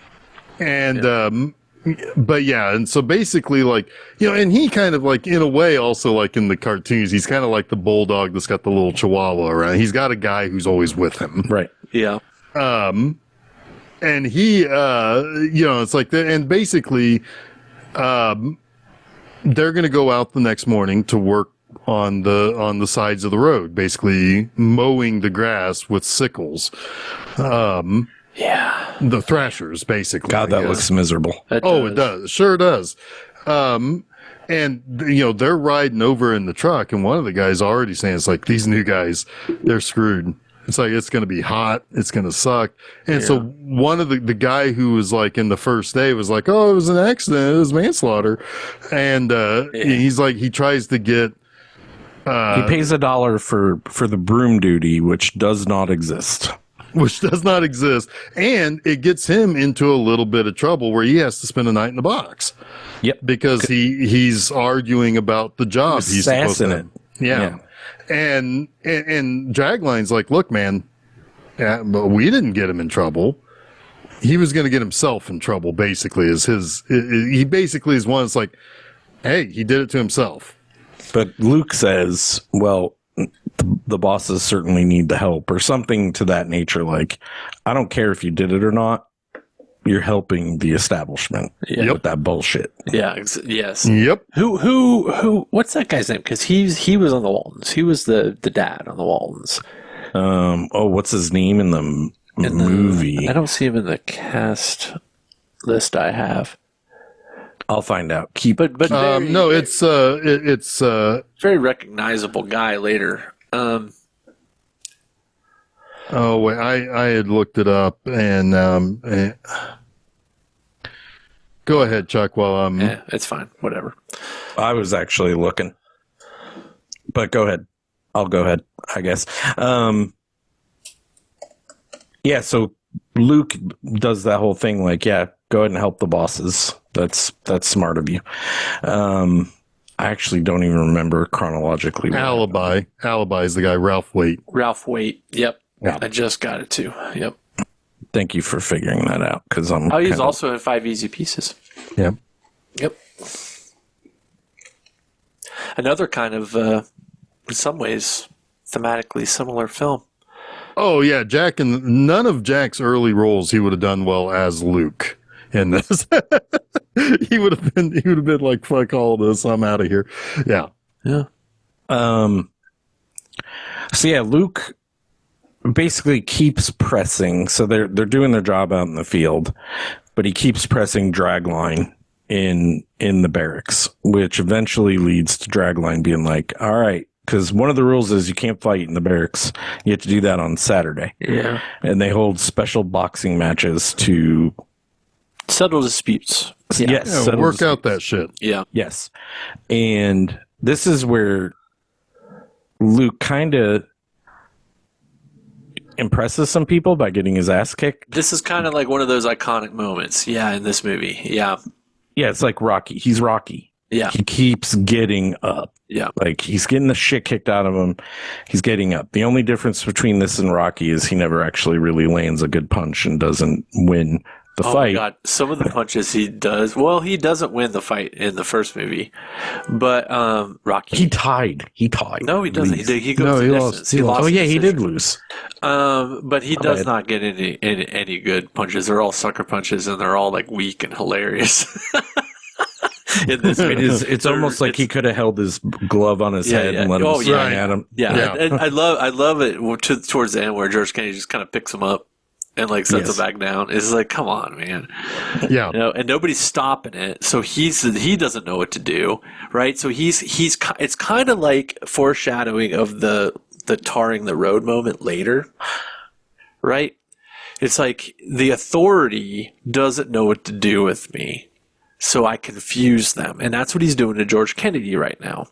And, but yeah, and so basically like, and he kind of like in a way also like in the cartoons, he's kind of like the bulldog that's got the little chihuahua around. He's got a guy who's always with him. Right. Yeah. And he, it's like that. And basically, they're going to go out the next morning to work on the sides of the road, basically mowing the grass with sickles. Yeah. The thrashers, basically. God, that looks miserable. It does. Sure does. And, they're riding over in the truck, and one of the guys already saying, it's like, these new guys, they're screwed. It's like, it's going to be hot. It's going to suck. And so one of the guy who was like in the first day was like, oh, it was an accident. It was manslaughter. And he's like, he tries to get. He pays $1 for the broom duty, which does not exist. And it gets him into a little bit of trouble where he has to spend a night in the box. Yep. Because he's arguing about the job he's supposed to have. Yeah. And Dragline's like, look, man, but we didn't get him in trouble. He was going to get himself in trouble, basically, he basically is one that's like, hey, he did it to himself. But Luke says, well, the bosses certainly need the help or something to that nature. Like, I don't care if you did it or not. You're helping the establishment with that bullshit. Yeah. Yes. Yep. Who? What's that guy's name? Because he was on the Waltons. He was the dad on the Waltons. What's his name in the movie? I don't see him in the cast list I have. I'll find out. It's very recognizable guy later. Wait, I had looked it up and go ahead, Chuck. While I'm it's fine. Whatever. I was actually looking, but go ahead. I'll go ahead, I guess. Yeah, so Luke does that whole thing like, yeah, go ahead and help the bosses. That's smart of you. I actually don't even remember chronologically. Alibi is the guy, Ralph Waite. Ralph Waite. Yep. Yeah. I just got it too. Yep. Thank you for figuring that out, because I'm. Oh, he's also in 5 Easy Pieces. Yeah. Yep. Another kind of, in some ways, thematically similar film. Oh yeah, none of Jack's early roles he would have done well as Luke in this. he would have been like, fuck all this, I'm out of here. Yeah. Yeah. So yeah, Luke basically keeps pressing. So they're doing their job out in the field, but he keeps pressing Dragline in the barracks, which eventually leads to Dragline being like, all right, because one of the rules is you can't fight in the barracks. You have to do that on Saturday. Yeah. And they hold special boxing matches to settle disputes. Yeah. Yes. Yeah, work out that shit. Yeah. Yes. And this is where Luke kind of impresses some people by getting his ass kicked. This is kind of like one of those iconic moments. Yeah. In this movie. Yeah. Yeah. It's like Rocky. He's Rocky. Yeah. He keeps getting up. Yeah. Like he's getting the shit kicked out of him. He's getting up. The only difference between this and Rocky is he never actually really lands a good punch and doesn't win the fight. Oh my God. Some of the punches he does. Well, he doesn't win the fight in the first movie, but Rocky. He tied. No, he doesn't. He goes No, he the lost. distance. He lost. Oh yeah, he did lose. But he does not get any good punches. They're all sucker punches, and they're all like weak and hilarious. In this it's almost like he could have held his glove on his head and let him swing at him. Yeah. And I love it towards the end where George Kennedy just kind of picks him up and like sets him back down. It's like, come on, man. Yeah. And nobody's stopping it. So he doesn't know what to do, right? So it's kind of like foreshadowing of the tarring the road moment later, right? It's like the authority doesn't know what to do with me. So I confuse them. And that's what he's doing to George Kennedy right now.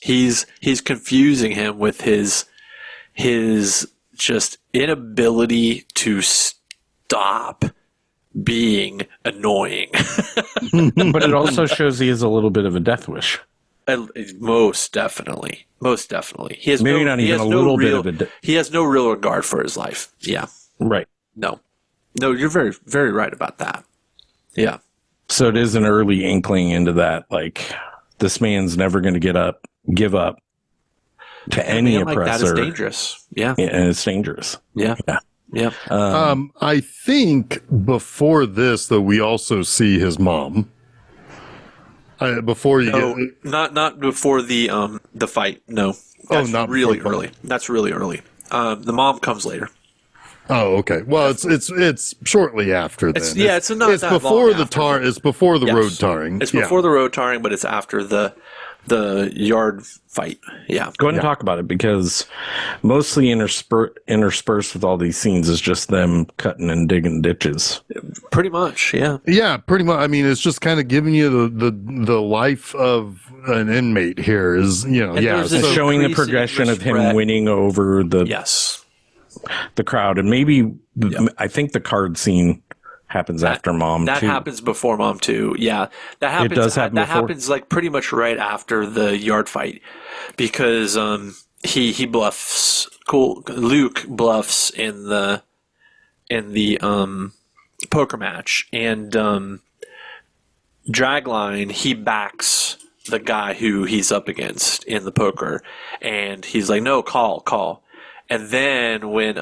He's confusing him with his just inability to stop being annoying. But it also shows he has a little bit of a death wish. Most definitely. He has Maybe not even a little bit of a... He has no real regard for his life. Yeah. Right. No, you're very, very right about that. Yeah. So it is an early inkling into that, like, this man's never going to give up to any oppressor. Like that is dangerous. Yeah. And it's dangerous. Yeah. Yeah. I think before this, though, we also see his mom. Not before the fight. No. That's not really before early. That's really early. The mom comes later. Oh, okay. Well, it's shortly after then. It's before the tar. It's before the road tarring. It's before the road tarring, but it's after the yard fight. Yeah. Go ahead and talk about it, because mostly interspersed with all these scenes is just them cutting and digging ditches. Pretty much, yeah. Yeah, pretty much. I mean, it's just kind of giving you the life of an inmate here. Is it's showing the progression of him winning over the crowd, and maybe I think the card scene happens after Mom 2. That happens before Mom 2. Yeah, that happens. It does happen that before. happens like pretty much right after the yard fight, because he bluffs. Luke bluffs in the poker match, and Dragline, he backs the guy who he's up against in the poker, and he's like, no, call. And then when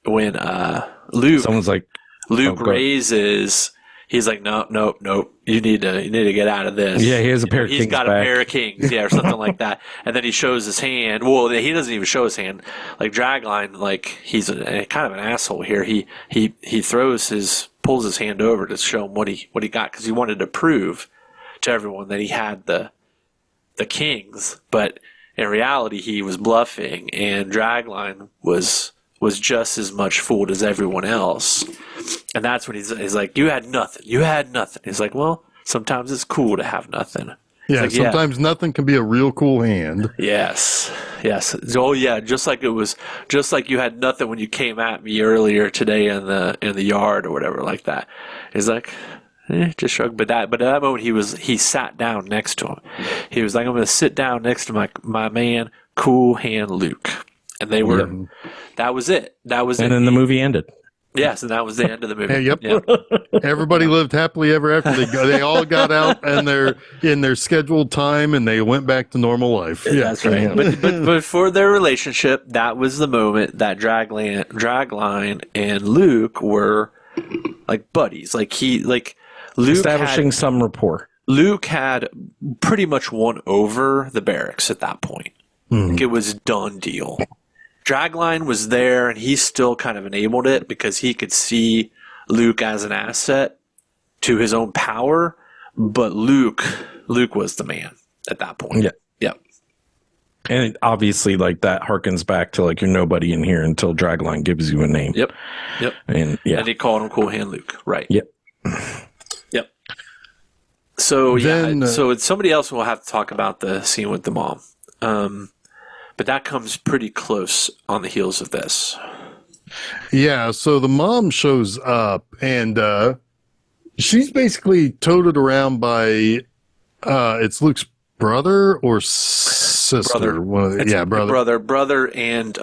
someone's like, Luke raises, he's like, nope, you need to get out of this. Yeah, he has a pair of kings. He's got back. a pair of kings, or something like that. And then he shows his hand. Well, he doesn't even show his hand. Like Dragline, like he's kind of an asshole here. He pulls his hand over to show him what he got, because he wanted to prove to everyone that he had the kings, but in reality, he was bluffing, and Dragline was just as much fooled as everyone else. And that's when he's like, you had nothing. He's like, well, sometimes it's cool to have nothing. Yeah, sometimes nothing can be a real cool hand. Yes. Oh yeah, just like you had nothing when you came at me earlier today in the yard or whatever like that. It's like, just shrug. But at that moment he sat down next to him. He was like, I'm going to sit down next to my man, Cool Hand Luke. And they were. Yep. That was it. And then the movie ended. Yes, and that was the end of the movie. Yep. Everybody lived happily ever after. They all got out and in their scheduled time, and they went back to normal life. Yeah, that's right. But for their relationship, that was the moment that Dragline and Luke were like buddies. Like Luke establishing some rapport. Luke had pretty much won over the barracks at that point. Like it was a done deal. Dragline was there, and he still kind of enabled it because he could see Luke as an asset to his own power. But Luke was the man at that point. Yeah. Yep. And obviously, like that harkens back to like you're nobody in here until Dragline gives you a name. Yep. And they called him Cool Hand Luke. Right. Yep. So so somebody else will have to talk about the scene with the mom. But that comes pretty close on the heels of this. Yeah, so the mom shows up, and she's basically toted around by it's Luke's brother or sister. Brother, and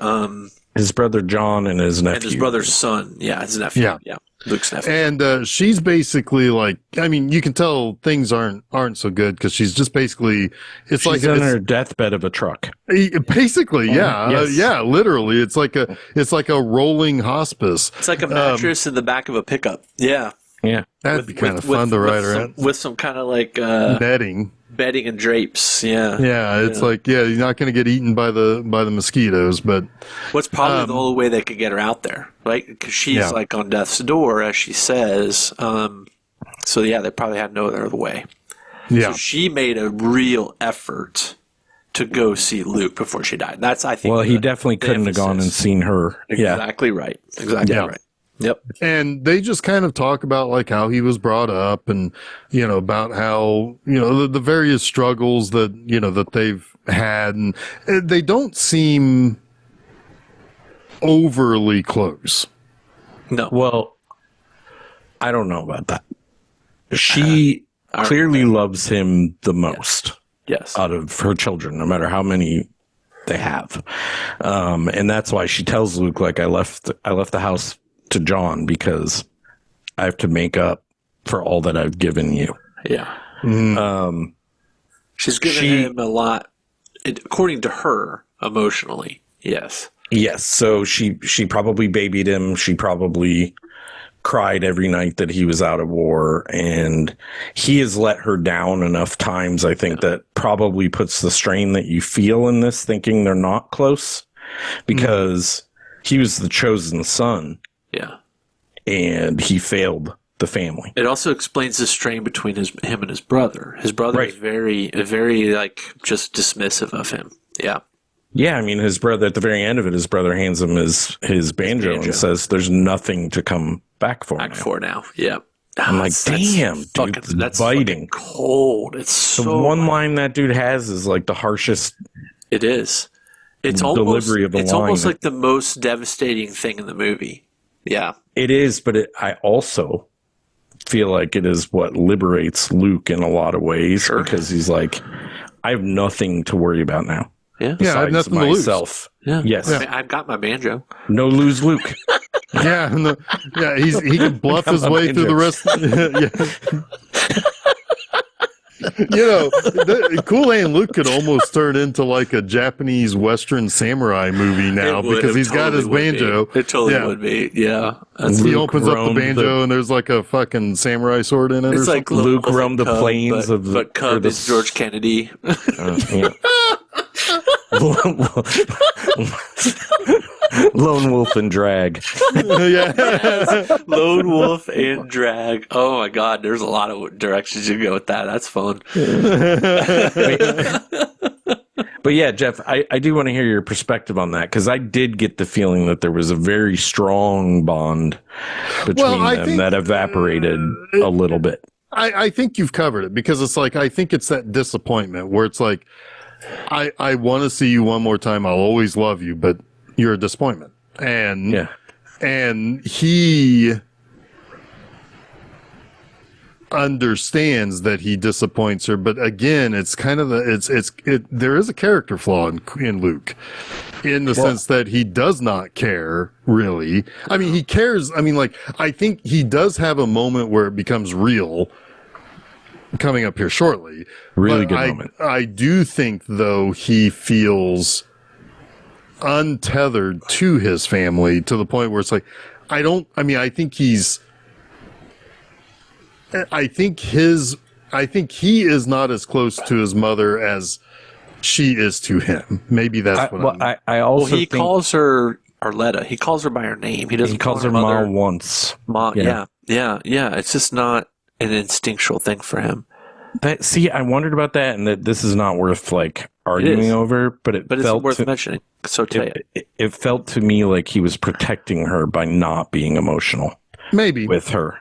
his brother John and his nephew. And his brother's son. Yeah, his nephew. Yeah. Luke's nephew. And she's basically like, I mean, you can tell things aren't so good because she's just basically, she's like on her deathbed of a truck. Basically, yeah, yes. Literally, it's like a rolling hospice. It's like a mattress in the back of a pickup. Yeah, that'd be kind of fun to ride around with some kind of like bedding and drapes. It's like you're not going to get eaten by the mosquitoes, but what's probably the only way they could get her out there, right? Because she's like on death's door, as she says. So they probably had no other way. So she made a real effort to go see Luke before she died. That's, I think. Well, he definitely couldn't have gone and seen her. Exactly right. Exactly right. Yep. And they just kind of talk about like how he was brought up and, about how, the various struggles that, that they've had. And they don't seem overly close. No. Well, I don't know about that. She clearly loves him the most. Yes. Out of her children, no matter how many they have. And that's why she tells Luke, like, I left the house to John because I have to make up for all that I've given you. Yeah. She's given him a lot, according to her, emotionally. Yes. Yes. So she probably babied him. She probably cried every night that he was out of war, and he has let her down enough times, I think, that probably puts the strain that you feel in this, thinking they're not close, because he was the chosen son. Yeah. And he failed the family. It also explains the strain between him and his brother. His brother is very, very, like, just dismissive of him. Yeah. Yeah, I mean, his brother, at the very end of it, his brother hands him his banjo and says, there's nothing to come back for now. Yeah. I'm like, damn, dude, that's biting. Cold. It's so... The one line that dude has is like the harshest... It is. It's delivery of a line. It's almost like the most devastating thing in the movie. Yeah. It is, but I also feel like it is what liberates Luke in a lot of ways, because he's like, I have nothing to worry about now. Yeah. I have nothing myself. To lose. Yeah. Yes. I mean, I've got my banjo. No lose Luke. He can bluff his way through the rest. Cool Hand Luke could almost turn into like a Japanese Western samurai movie now because he's got his banjo. It totally would be. Yeah. He opens up the banjo and there's like a fucking samurai sword in it. It's like Luke roamed the plains of the... But Cub is George Kennedy. Lone Wolf and Drag. Lone Wolf and Drag. Oh my God, there's a lot of directions you can go with that. That's fun. But yeah, Jeff, I do want to hear your perspective on that, because I did get the feeling that there was a very strong bond between them that evaporated a little bit. I think you've covered it, because it's like, I think it's that disappointment where it's like, I want to see you one more time. I'll always love you, but you're a disappointment. And he understands that he disappoints her, but again, it's kind of there is a character flaw in Luke, in the sense that he does not care, really. I mean, he cares. I mean, like, I think he does have a moment where it becomes real, coming up here shortly. Really good moment. I do think, though, he feels untethered to his family, to the point where it's like, I think he is not as close to his mother as she is to him. Maybe that's I also he calls her Arletta. He calls her by her name. He doesn't call her Ma once. Ma, yeah. It's just not an instinctual thing for him. I wondered about that, and that this is not worth like arguing over, but it's worth mentioning. So it felt to me like he was protecting her by not being emotional. Maybe with her.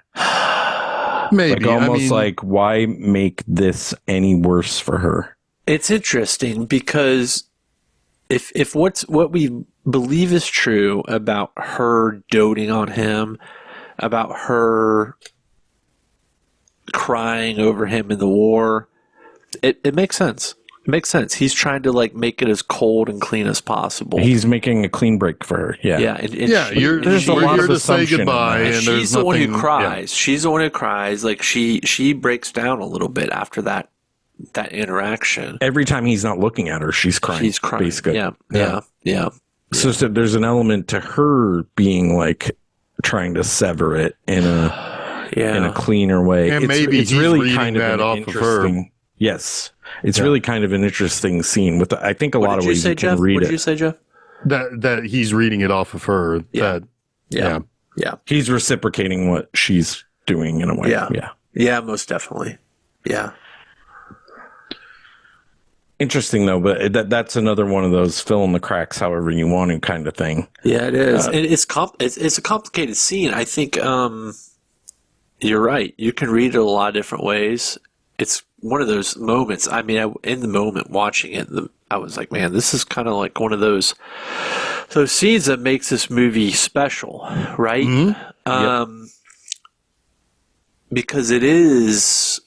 Maybe. Like, almost like, why make this any worse for her? It's interesting, because if what we believe is true about her doting on him, about her crying over him in the war, it makes sense. It makes sense. He's trying to like make it as cold and clean as possible. He's making a clean break for her. Yeah. There's a lot of say goodbye, and she's the one who cries. Yeah. She's the one who cries. Like she breaks down a little bit after that interaction. Every time he's not looking at her, she's crying. She's crying. Basically. Yeah. So there's an element to her being like trying to sever it in a cleaner way. And maybe it's really kind of that off of her. Yes. It's really kind of an interesting scene. I think a lot of ways you can read it. What did you say, Jeff? That he's reading it off of her. Yeah. He's reciprocating what she's doing in a way. Yeah, most definitely. Yeah. Interesting though, but that's another one of those fill in the cracks however you want to kind of thing. Yeah, it is. And it's a complicated scene. I think you're right. You can read it a lot of different ways. It's one of those moments. I mean, in the moment watching it, I was like, man, this is kind of like one of those scenes that makes this movie special, right? Mm-hmm. Because it is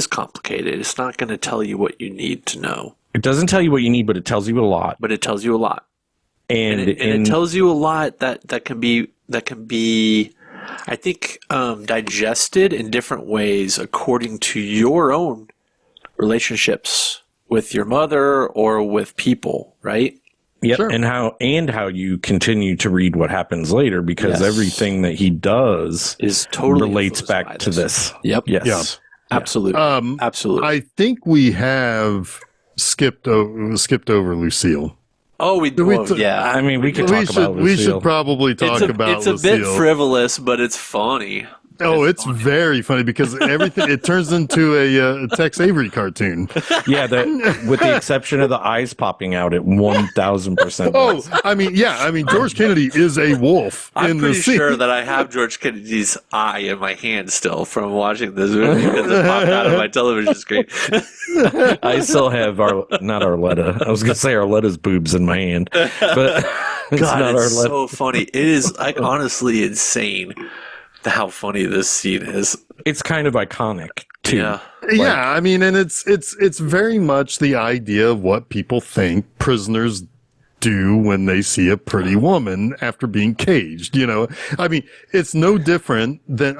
complicated. It's not going to tell you what you need to know. It doesn't tell you what you need, but it tells you a lot. And it tells you a lot that can be, I think, digested in different ways according to your own relationships with your mother or with people, right? Yep. Sure. And how you continue to read what happens later, because everything that he does is totally relates back to this. Yep. Yes. Yeah. Absolutely. Absolutely. I think we have skipped over Lucille. Oh, yeah. I mean, we could talk about Lucille. We should probably talk about Lucille. It's a bit frivolous, but it's funny. Oh, it's very funny, because everything, it turns into a Tex Avery cartoon. Yeah, with the exception of the eyes popping out at 1,000%. Oh, I mean, George Kennedy is a wolf in the scene. I'm pretty sure that I have George Kennedy's eye in my hand still from watching this movie, because it popped out of my television screen. I still have not Arletta. I was going to say Arletta's boobs in my hand, but it's God, not it's Arletta. So funny. It is like honestly insane how funny this scene is. It's kind of iconic too. Yeah. I mean, and it's very much the idea of what people think prisoners do when they see a pretty woman after being caged, you know? I mean, it's no different than,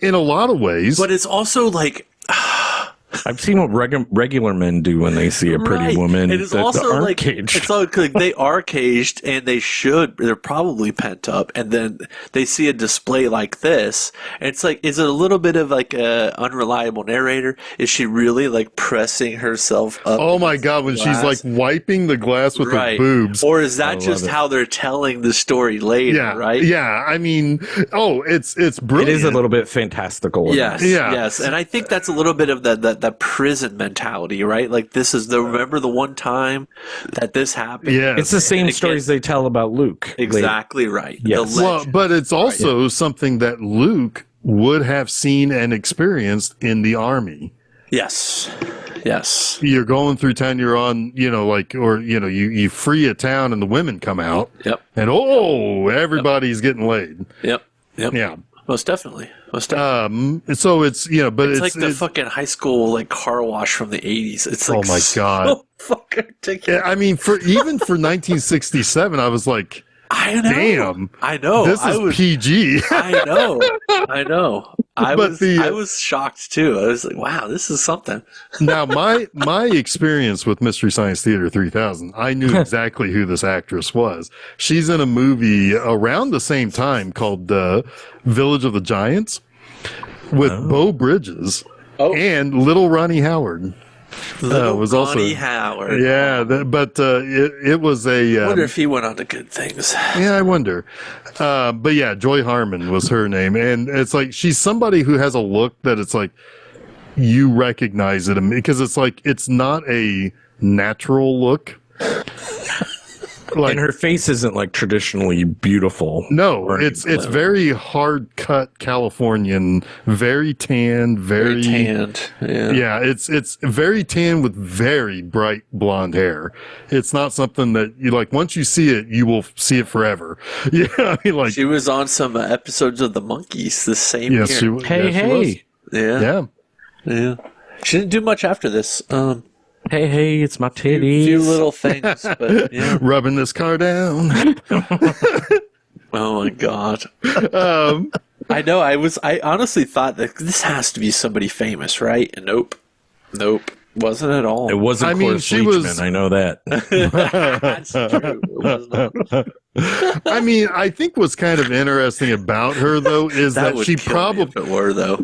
in a lot of ways. But it's also like, I've seen what regular men do when they see a pretty woman and it's also aren't like, caged. It's like they are caged, and they're probably pent up, and then they see a display like this, and it's like, is it a little bit of like a unreliable narrator? Is she really like pressing herself up? Oh my God, when she's like wiping the glass with her boobs. Or is that just how they're telling the story later, right? Yeah, I mean, it's brilliant. It is a little bit fantastical. Yes. And I think that's a little bit of that prison mentality, right? Like, this is remember the one time that this happened? Yeah. It's the same stories they tell about Luke. Exactly right. Yes. Well, but it's also something that Luke would have seen and experienced in the Army. Yes. Yes. You're going through town, you're on, you free a town and the women come out. Yep. And everybody's getting laid. Yep. Yeah. Most definitely. So it's, but it's like the fucking high school like car wash from the 80s. It's like, oh my God. So fucking ridiculous. I mean, for 1967, I was like, I know. Damn. I know. This is PG. I know. I was shocked too. I was like, wow, this is something. Now, my experience with Mystery Science Theater 3000, I knew exactly who this actress was. She's in a movie around the same time called Village of the Giants with Beau Bridges and Little Ronnie Howard. Was Ronnie Howard. Yeah, it was a. I wonder if he went on to good things. Yeah, I wonder. But yeah, Joy Harmon was her name, and it's like she's somebody who has a look that it's like you recognize it because it's like it's not a natural look. Like, and her face isn't like traditionally beautiful. No, it's very hard cut Californian, very tan, very tanned. Yeah, it's very tan with very bright blonde hair. It's not something that you like. Once you see it, you will see it forever. Yeah, I mean, like she was on some episodes of The Monkees the same year. She was. Yeah. She didn't do much after this. Hey, it's my titties. A few little things, but yeah. Rubbing this car down. Oh my God. I know. I honestly thought that this has to be somebody famous, right? And nope. Wasn't at all. It wasn't Cloris Leachman. I know that. That's true. It was not. I mean, I think what's kind of interesting about her, though, is that she probably if it were, though.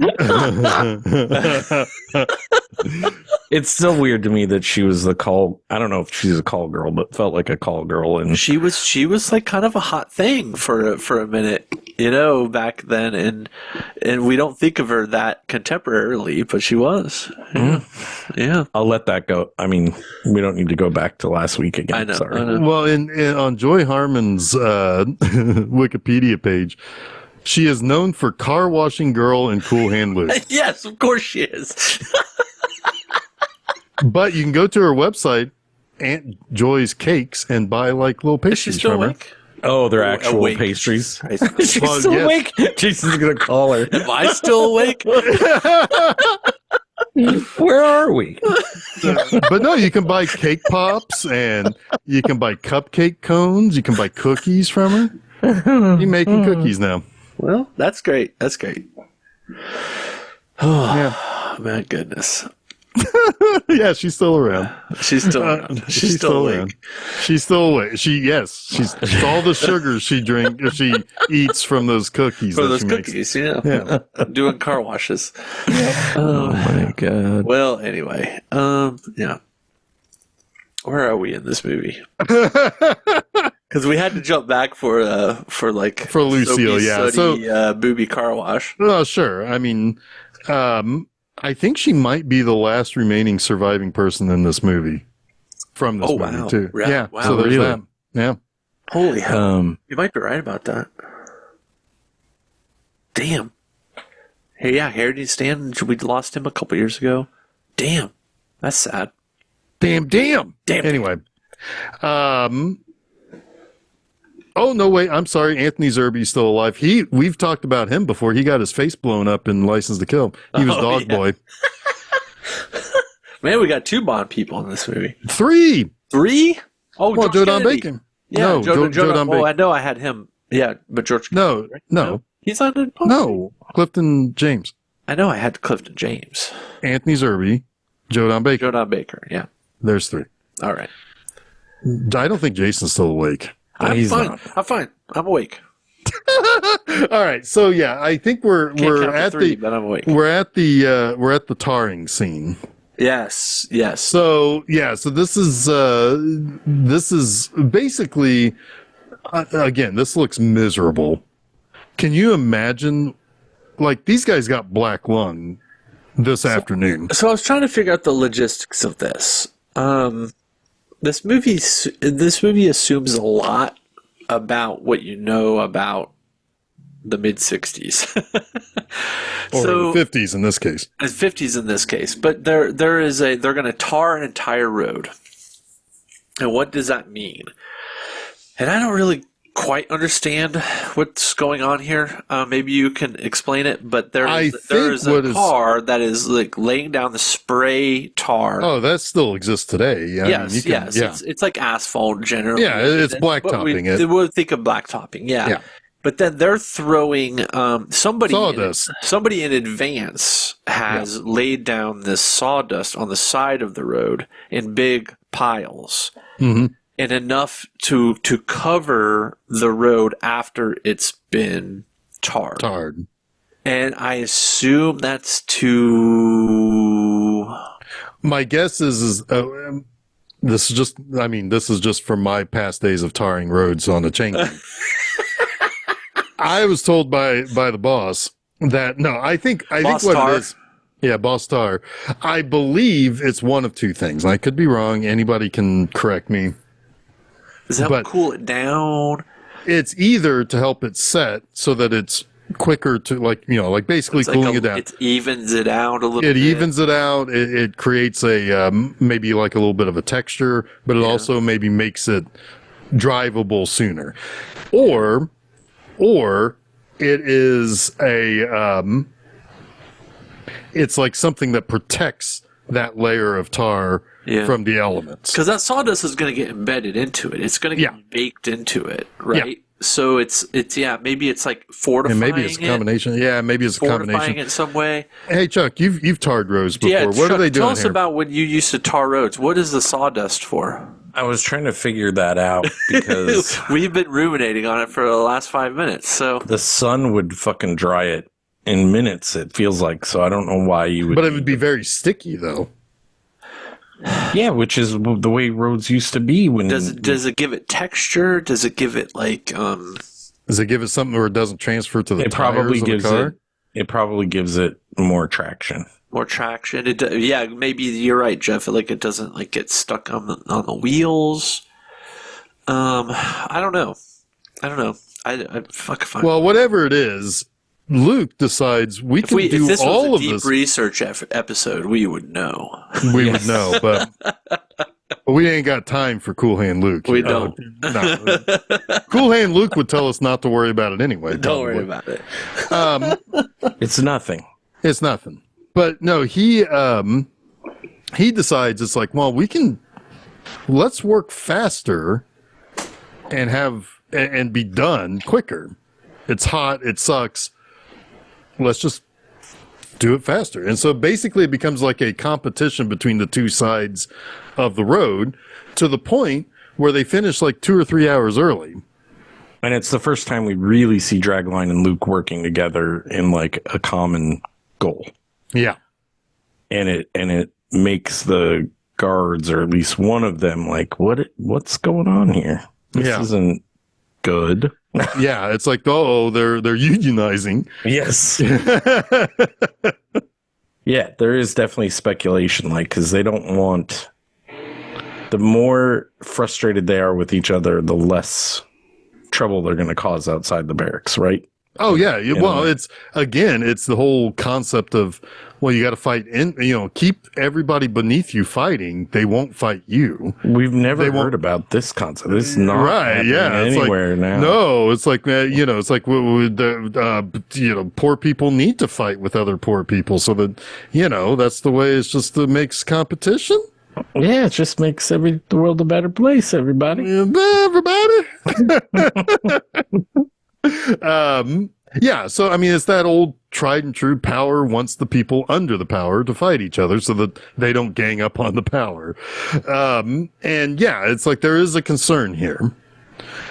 It's still weird to me that she was the call. I don't know if she's a call girl, but felt like a call girl, and she was like kind of a hot thing for a minute, back then, and we don't think of her that contemporarily, but she was. Yeah. I'll let that go. I mean, we don't need to go back to last week again. I know. Sorry. Well, on Joy Harmon's Wikipedia page, she is known for car washing girl and cool hand lube. Yes, of course she is. But you can go to her website, Aunt Joy's Cakes, and buy like little pastries from her. Oh, they're actual awake. Pastries. She's still awake. Jason's gonna call her. Am I still awake? Where are we? But no, you can buy cake pops and you can buy cupcake cones. You can buy cookies from her. You're making cookies now. Well, that's great. That's great. Oh, yeah. My goodness. Yeah, she's still around. She's still around. She's still awake. She's still awake. She's all the sugar she eats from those cookies. From those cookies, yeah. Doing car washes. Oh my God. Well, anyway, yeah. Where are we in this movie? Because we had to jump back for Lucille, yeah. So booby car wash. Oh, sure. I mean, I think she might be the last remaining surviving person in this movie from this movie too. Yeah. Wow. So there's that. Yeah. Holy hell. You might be right about that. Damn. Hey, yeah, Heritage Stan, we lost him a couple years ago. Damn. That's sad. Damn. Anyway. Oh, no, wait. I'm sorry. Anthony Zerbe's still alive. We've talked about him before. He got his face blown up in License to Kill. He was Dog Boy. Man, we got 2 Bond people in this movie. 3? Oh, well, Joe Don Bacon. Yeah, no, Joe Don Bacon. Oh, I know I had him. Yeah, but George. No, right? no. He's on the poster. No, Clifton James. I know I had Clifton James. Anthony Zerbe, Joe Don Bacon. Joe Don Baker, yeah. There's 3. All right. I don't think Jason's still awake. I'm fine. I'm awake. All right. So yeah, I think we're at 3, but I'm awake. We're at the tarring scene. Yes. So this is basically again, this looks miserable. Can you imagine? Like, these guys got black lung this afternoon. So I was trying to figure out the logistics of this. This movie assumes a lot about what you know about the mid 60s. Or the 50s in this case. 50s in this case. But they're going to tar an entire road. And what does that mean? And I don't really quite understand what's going on here. Maybe you can explain it, but there is a car that is like laying down the spray tar. Oh, that still exists today. Yeah, yes, yes. It's like asphalt generally. Yeah, it's blacktopping it. We'll think of blacktopping, yeah. But then they're throwing somebody in advance has laid down this sawdust on the side of the road in big piles. Mm-hmm. And enough to cover the road after it's been tarred. And I assume that's to... My guess is this is just from my past days of tarring roads on a chain. I was told by the boss that, I think what it is... Yeah, boss tar. I believe it's one of two things. I could be wrong. Anybody can correct me. Does that cool it down? It's either to help it set so that it's quicker to basically cooling it down. It evens it out a little bit. It evens it out. It creates a maybe like a little bit of a texture, but it also maybe makes it drivable sooner. Or it is it's like something that protects that layer of tar from the elements. Because that sawdust is going to get embedded into it. It's going to get baked into it, right? Yeah. So it's maybe it's like fortifying it. And maybe it's a combination. Yeah, maybe it's a combination. Fortifying it in some way. Hey, Chuck, you've tarred roads before. Yeah, what are they doing Tell us about when you used to tar roads. What is the sawdust for? I was trying to figure that out because... We've been ruminating on it for the last 5 minutes, so... The sun would fucking dry it in minutes, it feels like, so I don't know why you would... But it would be very sticky, though. Yeah, which is the way roads used to be. When Does it give it texture? Does it give it, like... Does it give it something where it doesn't transfer to the tires of the car? It probably gives it more traction. More traction? Maybe you're right, Jeff. It doesn't, like, get stuck on the wheels. I don't know. I fucking fine. Well, whatever it is... Luke decides we can do all of this. If this was a deep research episode, we would know. We would know, but we ain't got time for Cool Hand Luke. We don't. No. Cool Hand Luke would tell us not to worry about it anyway. Don't worry about it. It's nothing. It's nothing. But no, he decides it's like, well, let's work faster and be done quicker. It's hot. It sucks. Let's just do it faster. And so basically it becomes like a competition between the two sides of the road to the point where they finish like 2 or 3 hours early. And it's the first time we really see Dragline and Luke working together in like a common goal. Yeah. And it makes the guards, or at least one of them, like, what's going on here? This isn't good. Yeah, it's like, they're unionizing. Yes. Yeah, there is definitely speculation, like, because they don't want... The more frustrated they are with each other, the less trouble they're going to cause outside the barracks, right? Oh, yeah. Well, it's the whole concept of, you got to fight keep everybody beneath you fighting. They won't fight you. We've never heard about this concept. This is not anywhere now. No, it's like, it's like poor people need to fight with other poor people so that, that's the way. It makes competition. Yeah, it just makes the world a better place, everybody. Everybody. So I mean, it's that old tried and true: power wants the people under the power to fight each other so that they don't gang up on the power. It's like there is a concern here.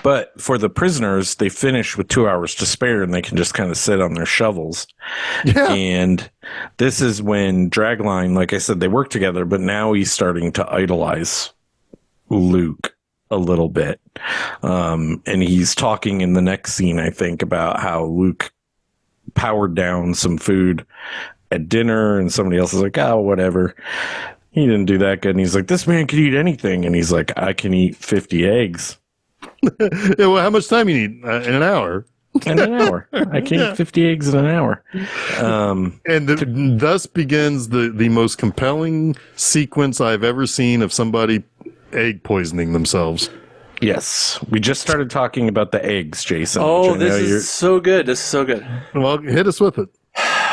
But for the prisoners, they finish with 2 hours to spare and they can just kind of sit on their shovels. Yeah. And this is when Dragline, like I said, they work together, but now he's starting to idolize Luke a little bit. And he's talking in the next scene, I think, about how Luke powered down some food at dinner and somebody else is like, oh, whatever. He didn't do that good. And he's like, this man can eat anything. And he's like, I can eat 50 eggs. Well, how much time you need? In an hour? In an hour. I can eat 50 eggs in an hour. Thus begins the most compelling sequence I've ever seen of somebody egg poisoning themselves. Yes. We just started talking about the eggs, Jason. Oh, this is so good. This is so good. Well, hit us with it.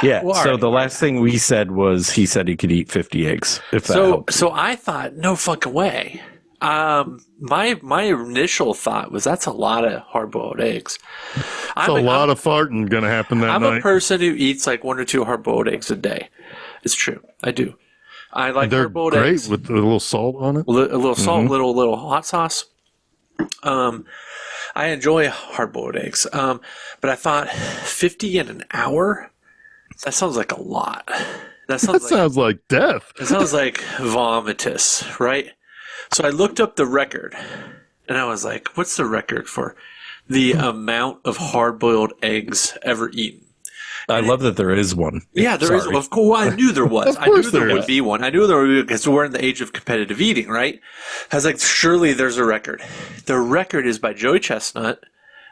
Yeah. Well, so the last thing we said was he said he could eat 50 eggs. If that helps. So I thought, no fucking way. My initial thought was that's a lot of hard-boiled eggs. A lot of farting going to happen that night. I'm a person who eats like 1 or 2 hard-boiled eggs a day. It's true. I do. I like hard-boiled eggs. They're great with a little salt on it. A little salt, little hot sauce. I enjoy hard-boiled eggs. But I thought 50 in an hour? That sounds like a lot. That sounds like death. It sounds like vomitous, right? So I looked up the record, and I was like, what's the record for the amount of hard-boiled eggs ever eaten? I love that there is one. Yeah, there is. Of course, I knew there was. I knew there would be one. I knew there would be, because we're in the age of competitive eating, right? I was like, surely there's a record. The record is by Joey Chestnut,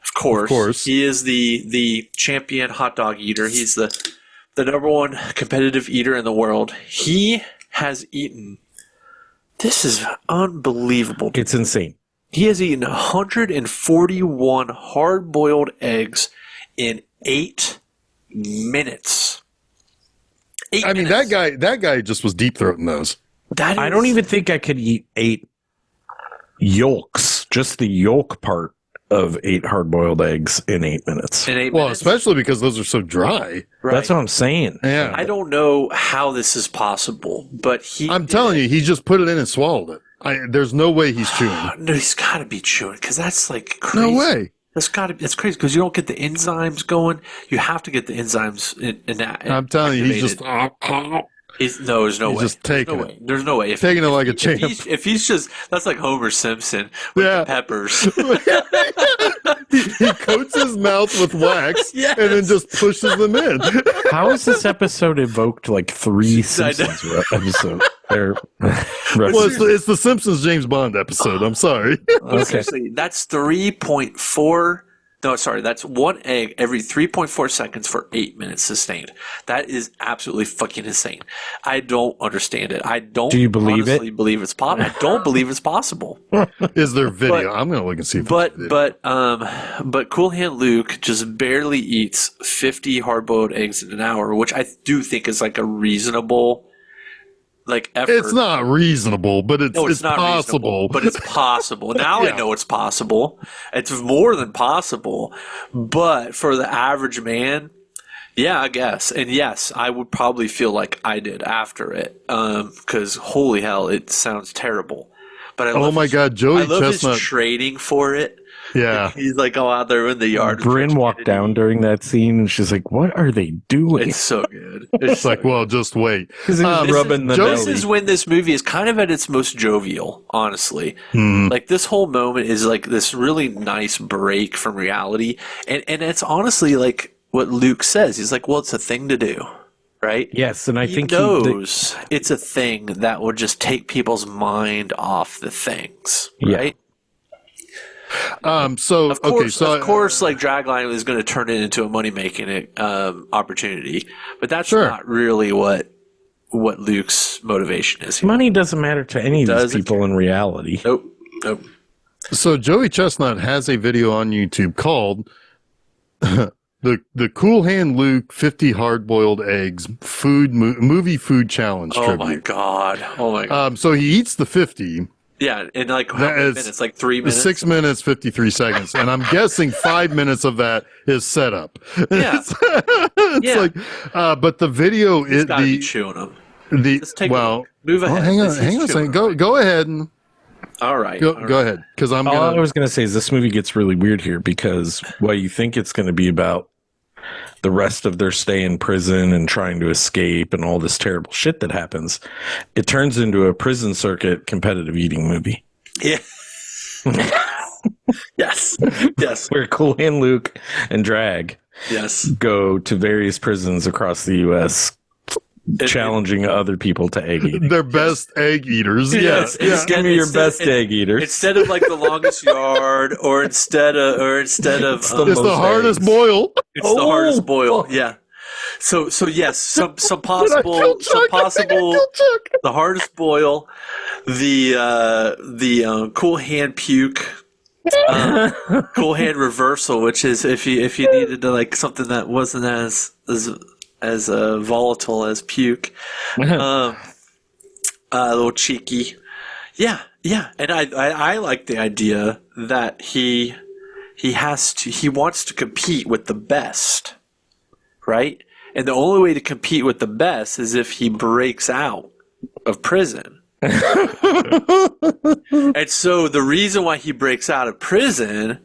of course. He is the champion hot dog eater. He's the number one competitive eater in the world. He has eaten... This is unbelievable. It's insane. He has eaten 141 hard-boiled eggs in 8 minutes. That guy just was deep throating those. I don't even think I could eat 8 yolks, just the yolk part of 8 hard-boiled eggs in 8 minutes. Especially because those are so dry. Right. That's what I'm saying. Yeah. I don't know how this is possible, but I'm telling you, he just put it in and swallowed it. There's no way he's chewing. No, he's got to be chewing, because that's like crazy. No way. That's crazy, because you don't get the enzymes going. You have to get the enzymes in that. I'm telling you, he's just... There's no way. Just taking it. There's no way. Taking it like a champ. If he's just, that's like Homer Simpson with the peppers. He coats his mouth with wax and then just pushes them in. How has this episode evoked like 3 Simpsons episodes? It's the Simpsons James Bond episode. I'm sorry. Seriously, that's 3.4. No, sorry, that's 1 egg every 3.4 seconds for 8 minutes sustained. That is absolutely fucking insane. I don't understand it. I don't. Do you believe honestly believe it's possible? I don't believe it's possible. Is there video? I'm gonna look and see. But Cool Hand Luke just barely eats 50 hard-boiled eggs in an hour, which I do think is like a reasonable effort. It's not reasonable, but it's not possible. But it's possible. Now I know it's possible. It's more than possible. But for the average man, yeah, I guess. And yes, I would probably feel like I did after it. Because holy hell, it sounds terrible. But I love Joey Chestnut. Chestnut His trading for it. Yeah. He's like out there in the yard. Bryn walked down during that scene and she's like, what are they doing? It's so good. It's like, well, just wait. This is when this movie is kind of at its most jovial, honestly. Like this whole moment is like this really nice break from reality. And it's honestly like what Luke says. He's like, well, it's a thing to do. Right? Yes, and I think he knows it's a thing that would just take people's mind off the things. Right? Yeah. Of course, like Dragline is going to turn it into a money making opportunity, but that's not really what Luke's motivation is here. Money doesn't matter to any of these people in reality. Nope. So Joey Chestnut has a video on YouTube called the Cool Hand Luke 50 Hard-Boiled Eggs Movie Food Challenge tribute. Oh my god. So he eats the 50. Yeah, in like how many minutes? Like 3 minutes? 6 minutes, 53 seconds. And I'm guessing 5 minutes of that is set up. Yeah. But the video is be chewing them. Move ahead. Hang on a second. Go ahead and all right. Go ahead. Because all I was gonna say is this movie gets really weird here because while you think it's gonna be about the rest of their stay in prison and trying to escape and all this terrible shit that happens, it turns into a prison circuit competitive eating movie. Yeah. Yes. Where Cool Hand Luke and Drag Yes. go to various prisons across the U.S. challenging other people to egg eating. Their best egg eaters. Yes, Yeah. Give me your best egg eaters. Instead of like the longest yard, or instead of it's the hardest eggs. boil. It's the hardest boil. Yeah. So yes, some possible, the hardest boil, the cool hand puke, cool hand reversal, which is if you needed to like something that wasn't as volatile as puke, a little cheeky. Yeah, and I like the idea that he wants to compete with the best, right? And the only way to compete with the best is if he breaks out of prison. And so the reason why he breaks out of prison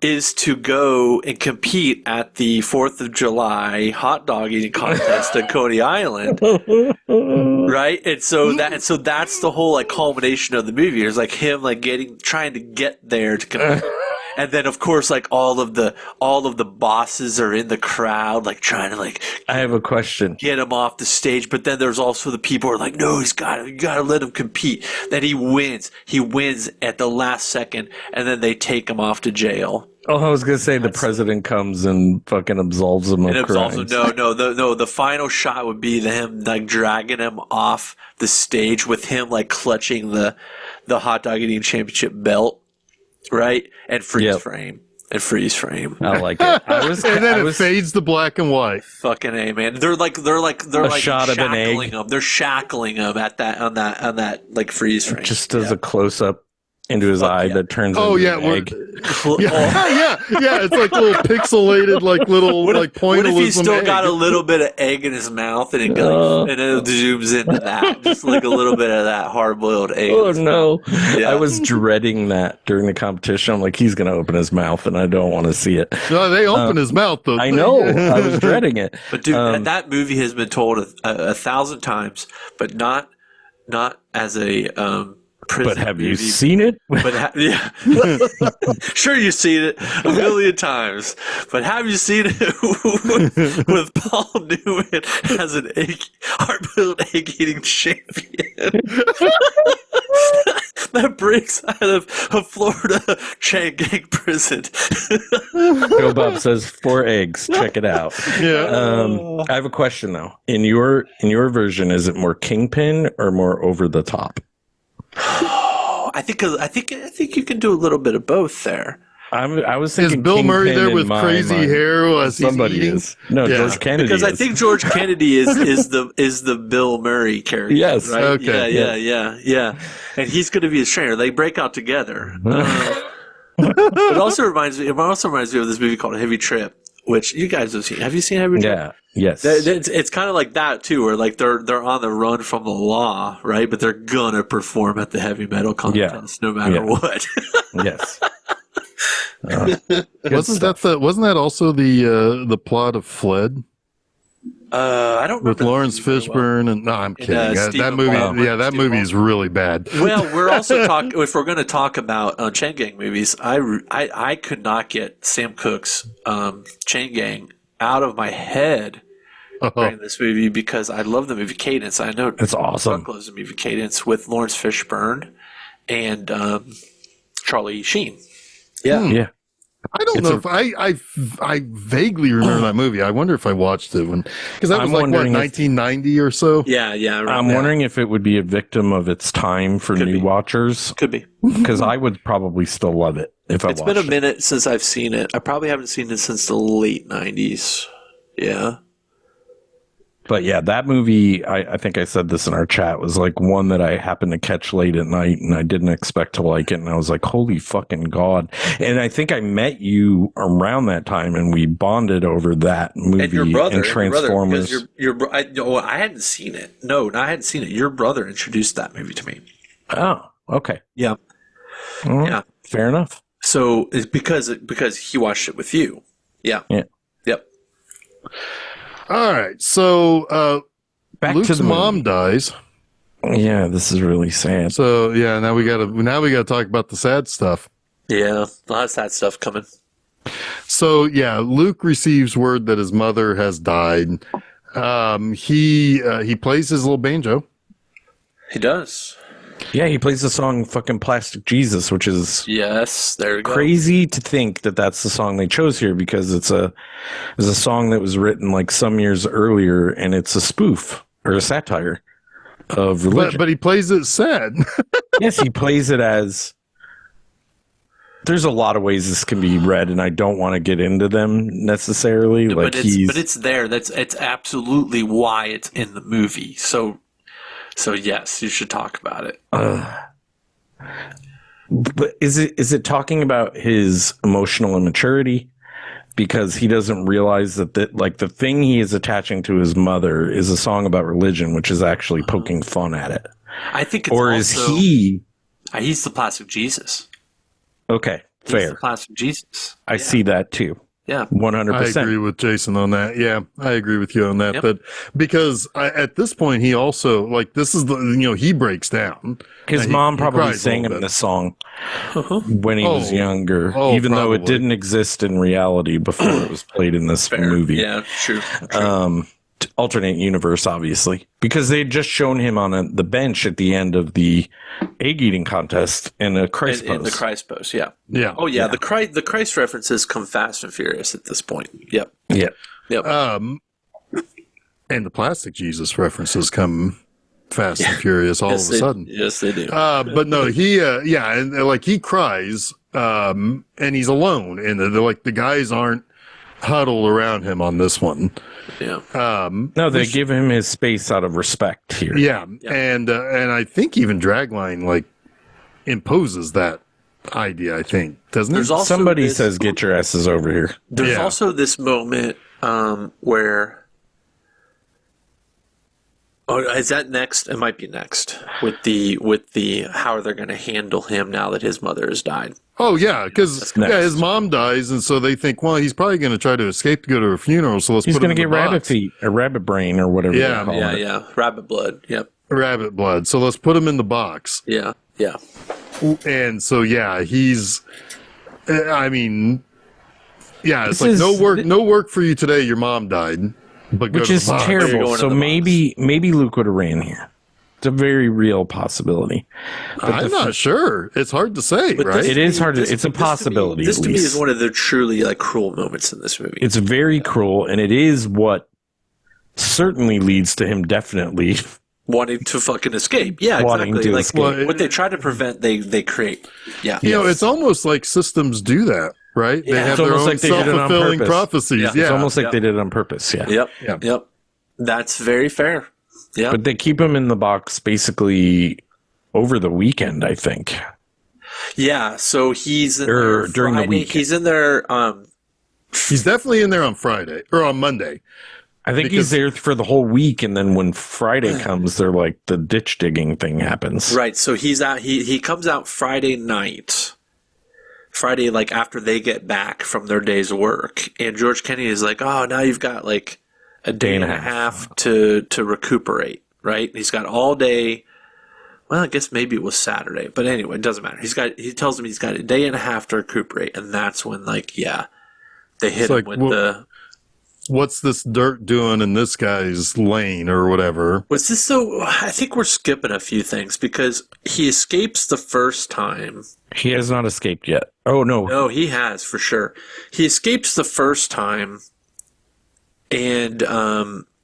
is to go and compete at the 4th of July hot dog eating contest at Coney Island. Right? And so that's the whole like culmination of the movie. It's like him like trying to get there to compete. And then, of course, like all of the bosses are in the crowd, like trying to like. I have a question. Get him off the stage, but then there's also the people who are like, no, you gotta let him compete. Then he wins. He wins at the last second, and then they take him off to jail. Oh, I was gonna say the president comes and fucking absolves him of crimes. No. The final shot would be him like dragging him off the stage with him like clutching the hot dog eating championship belt. Right? And freeze frame. I like it. It fades to black and white. Fucking A, man. They're like shot of an egg. They're shackling him on that like freeze frame. Just as a close up into his eye that turns into an egg. Yeah. It's like little pixelated, like little like pointillism. What if he's still got a little bit of egg in his mouth and it zooms into that, just like a little bit of that hard boiled egg. Oh no! Yeah. I was dreading that during the competition. I'm like, he's gonna open his mouth, and I don't want to see it. No, they open his mouth though. I know. I was dreading it. But dude, that movie has been told 1,000 times, but not as a. But have you seen it? Yeah. Sure, you've seen it a million times. But have you seen it with Paul Newman as an hard-boiled egg-eating champion that breaks out of a Florida chain gang prison? Joe Bob says 4 eggs. Check it out. Yeah. I have a question though. In your version, is it more Kingpin or more over the top? I think you can do a little bit of both there. I was thinking is Bill Kingpin Murray there with crazy hair as somebody he's is. No, George Kennedy. Because I think George Kennedy is the Bill Murray character. Yes. Right? Okay. Yeah. And he's going to be his trainer. They break out together. It also reminds me of this movie called Heavy Trip, which you guys have seen. Have you seen Heavy Trip? Yeah. Yes. It's kind of like that too, where like they're on the run from the law, right? But they're gonna perform at the heavy metal contest no matter what. Yes. Wasn't that also the plot of Fled? I don't remember with Lawrence Fishburne and no, I'm kidding. That movie, that movie is really bad. Well, we're also talking. If we're going to talk about chain gang movies, I could not get Sam Cooke's Chain Gang out of my head during this movie because I love the movie Cadence. I know it's awesome. Buck loves the movie Cadence with Lawrence Fishburne and Charlie Sheen. Yeah. I don't know if I vaguely remember that movie. I wonder if I watched it because that was like 1990 or so. Yeah. I'm wondering if it would be a victim of its time for new watchers. Could be, because I would probably still love it if I watched it. It's been a minute since I've seen it. I probably haven't seen it since the late 90s. Yeah. But yeah, that movie, I think I said this in our chat, was like one that I happened to catch late at night and I didn't expect to like it. And I was like, holy fucking God. And I think I met you around that time and we bonded over that movie and, your brother, and Transformers. I hadn't seen it. No, I hadn't seen it. Your brother introduced that movie to me. Oh, okay. Yeah. Yeah. Fair enough. So it's because he watched it with you. Yeah. Yeah. Yep. All right, so back Luke's to the mom dies. Yeah, this is really sad. So yeah, now we gotta talk about the sad stuff. Yeah, a lot of sad stuff coming. So yeah, Luke receives word that his mother has died. He plays his little banjo. He does. Yeah, he plays the song fucking Plastic Jesus, which is there you go. Crazy to think that that's the song they chose here, because it's a song that was written like some years earlier, and it's a spoof or a satire of religion. But he plays it sad. Yes, he plays it as... There's a lot of ways this can be read, and I don't want to get into them necessarily. No, but it's there. It's absolutely why it's in the movie. So yes, you should talk about it. But is it talking about his emotional immaturity? Because he doesn't realize that the thing he is attaching to his mother is a song about religion, which is actually poking fun at it. I think is he... He's the Plastic Jesus. Okay, fair. He's the Plastic Jesus. I see that too. Yeah, 100%. I agree with Jason on that. Yeah, I agree with you on that. Yep. But because at this point, he also, like, this is he breaks down. His mom probably sang him this song when he was younger, even though it didn't exist in reality before it was played in this movie. Yeah, true. Alternate universe, obviously, because they had just shown him on the bench at the end of the egg eating contest in a Christ pose. In the Christ pose, yeah. Yeah. Oh, yeah. The Christ references come fast and furious at this point. Yep. Yep. And the Plastic Jesus references come fast and furious all of a sudden. Yes, they do. But no, he he cries, and he's alone, and the guys aren't huddled around him on this one. Yeah. No, they give him his space out of respect here. Yeah. And I think even Dragline imposes that idea, I think, doesn't it? Somebody says, "Get your asses over here." There's also this moment where... Oh, is that next? It might be next with the how they're going to handle him now that his mother has died. Oh yeah, because his mom dies, and so they think, well, he's probably going to try to escape to go to her funeral. So he's going to get rabbit feet or rabbit brain or whatever. Yeah, rabbit blood. Yep, rabbit blood. So let's put him in the box. Yeah. And so he's. I mean, it's no work for you today. Your mom died. Which is terrible. So maybe Luke would have ran here. It's a very real possibility. But I'm not sure. It's hard to say, right? It is hard to. It's a possibility. This to me is one of the truly cruel moments in this movie. It's very cruel, and it is what certainly leads to him definitely wanting to fucking escape. Yeah, exactly. What they try to prevent, they create. Yeah, it's almost like systems do that. Right? Yeah. They have their own self-fulfilling prophecies. Yeah. It's almost like they did it on purpose. Yeah. Yep. That's very fair. Yeah. But they keep him in the box basically over the weekend, I think. Yeah. So he's in there during the week. He's in there. He's definitely in there on Friday or on Monday. I think he's there for the whole week, and then when Friday comes, they're like the ditch digging thing happens. Right. So he's out. He comes out Friday night. Friday, after they get back from their day's work, and George Kennedy is like, "Oh, now you've got a day and a half to recuperate." Right? He's got all day. Well, I guess maybe it was Saturday, but anyway, it doesn't matter. He tells him he's got a day and a half to recuperate, and that's when they hit him with the. What's this dirt doing in this guy's lane or whatever? Was this I think we're skipping a few things because he escapes the first time. He has not escaped yet. Oh, no. No, he has for sure. He escapes the first time, and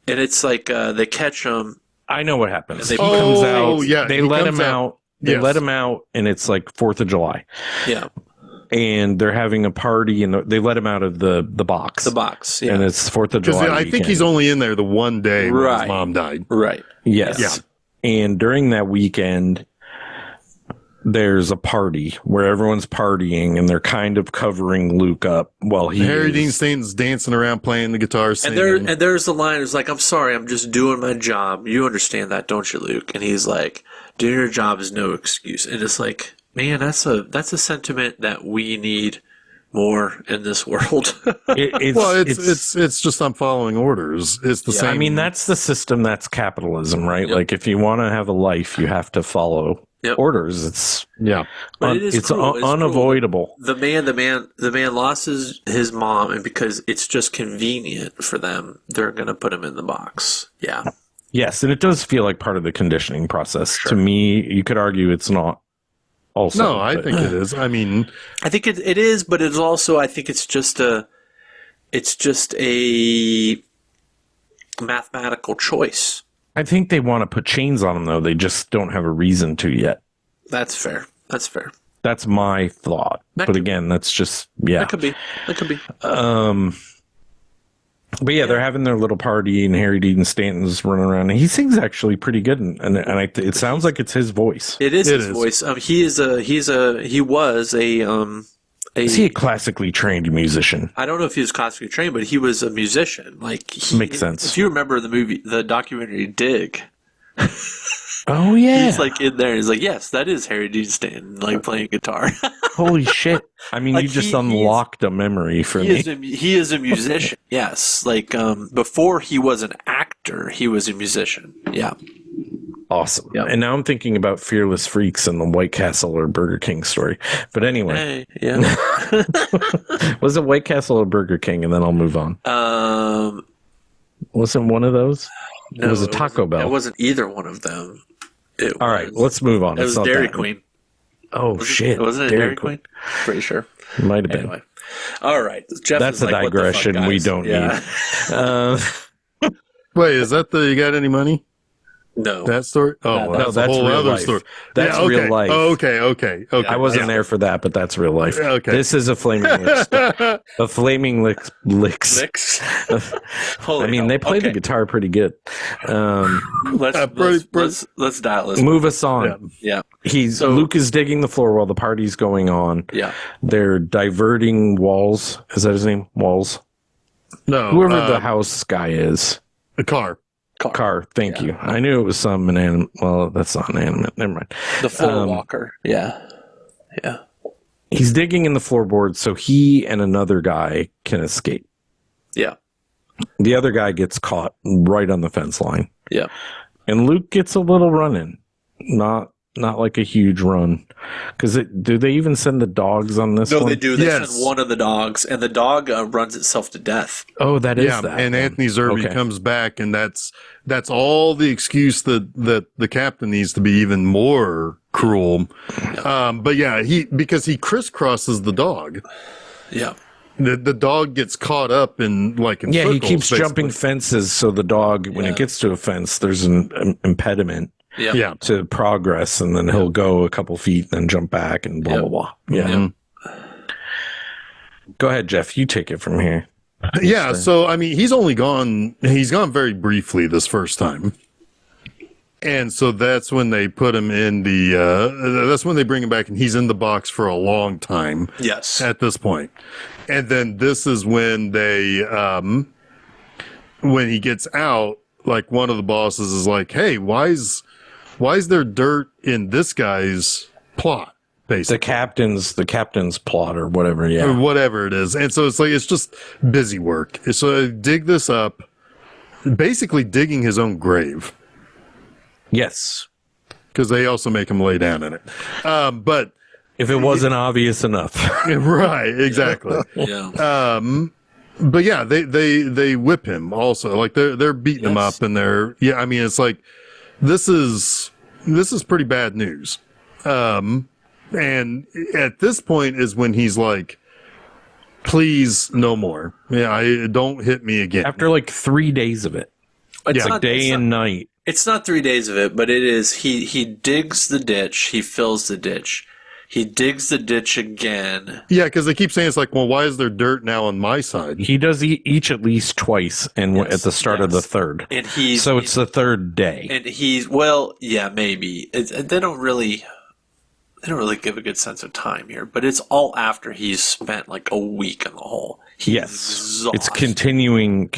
it's they catch him. I know what happens. He comes out. Yeah, they let him out. They let him out, and it's 4th of July. Yeah. And they're having a party, and they let him out of the box. The box, yeah. And it's 4th of July. I think he's only in there the one day when his mom died. Right. Yes. Yeah. And during that weekend, there's a party where everyone's partying, and they're kind of covering Luke up while Harry Dean Stanton's dancing around playing the guitar, singing. And there's the line is "I'm sorry, I'm just doing my job. You understand that, don't you, Luke?" And he's like, "Doing your job is no excuse." And it's man, that's a sentiment that we need more in this world. It's just I'm following orders. It's the same. I mean, that's the system. That's capitalism, right? Yep. If you want to have a life, you have to follow orders. It's but it is it's cruel. unavoidable. Cruel. The man lost his mom, and because it's just convenient for them, they're going to put him in the box. Yeah. Yes, and it does feel like part of the conditioning process. To me, you could argue it's not. Also, no, I think it is. I mean, I think it is, but it's also, I think it's just a mathematical choice. I think they want to put chains on him, though. They just don't have a reason to yet. That's fair. That's my thought. But again, that's just, That could be. But yeah, they're having their little party, and Harry Dean Stanton's running around, and he sings actually pretty good, and it sounds like it's his voice. It is his voice. He was Is he a classically trained musician? I don't know if he was classically trained, but he was a musician. Makes sense. If you remember the documentary Dig. Oh yeah, he's in there. He's like, yes, that is Harry Dean Stanton, playing guitar. Holy shit! I mean, you just unlocked a memory for me. He is a musician. Yes, before he was an actor, he was a musician. Yeah. Awesome. Yep. And now I'm thinking about Fearless Freaks and the White Castle or Burger King story. But anyway. Hey, yeah. Was it White Castle or Burger King? And then I'll move on. Wasn't one of those? No, it was a Taco Bell. It wasn't either one of them. All right, let's move on. It was Dairy Queen. Oh, shit. Wasn't it Dairy Queen? Pretty sure. Might have been. All right. Jeff That's a digression we don't need. Wait, is that you got any money? No. That story? Oh, no, that's a whole real other life. story. That's real life. Oh, okay. I wasn't there for that, but that's real life. Okay. This is a flaming a flaming licks. I mean, they play the guitar pretty good. Let's dial. Move us on. Yeah. Luke is digging the floor while the party's going on. Yeah. They're diverting Walls. Is that his name? Walls? No. Whoever the house guy is. The car. Thank you. I knew it was some inanimate. Well, that's not inanimate. Never mind. The floor walker. Yeah. He's digging in the floorboard so he and another guy can escape. Yeah. The other guy gets caught right on the fence line. Yeah. And Luke gets a little run in. Not like a huge run. Because do they even send the dogs on this one? No, they do. They send one of the dogs, and the dog runs itself to death. Oh, that is that. And Anthony Zerbe comes back, and that's all the excuse that the captain needs to be even more cruel. Yeah. But yeah, because he crisscrosses the dog. Yeah. The dog gets caught up in circles, he keeps jumping fences, so the dog, when it gets to a fence, there's an impediment. Yeah. To progress, and then he'll go a couple feet, then jump back, and blah blah blah. Yeah. Mm-hmm. Go ahead, Jeff. You take it from here. Yeah. So I mean, he's gone very briefly this first time, and so that's when they put him in that's when they bring him back, and he's in the box for a long time. Yes. At this point, and then this is when when he gets out, one of the bosses is like, "Hey, why is there dirt in this guy's plot?" Basically, the captain's plot or whatever, or whatever it is. And so it's just busy work. So dig this up, basically digging his own grave. Yes, because they also make him lay down in it. But if it wasn't obvious enough, right? Exactly. Yeah. But yeah, they whip him also. They're beating him up, and I mean, it's this is pretty bad news. And at this point is when he's like, please, no more. Yeah, don't hit me again. After 3 days of it. It's day and night. It's not 3 days of it, but it is, he digs the ditch, he fills the ditch. He digs the ditch again. Yeah, because they keep saying well, why is there dirt now on my side? He does each at least twice, and at the start of the third. And it's the third day. And maybe they don't really give a good sense of time here, but it's all after he's spent a week in the hole. He's exhausted. It's continuing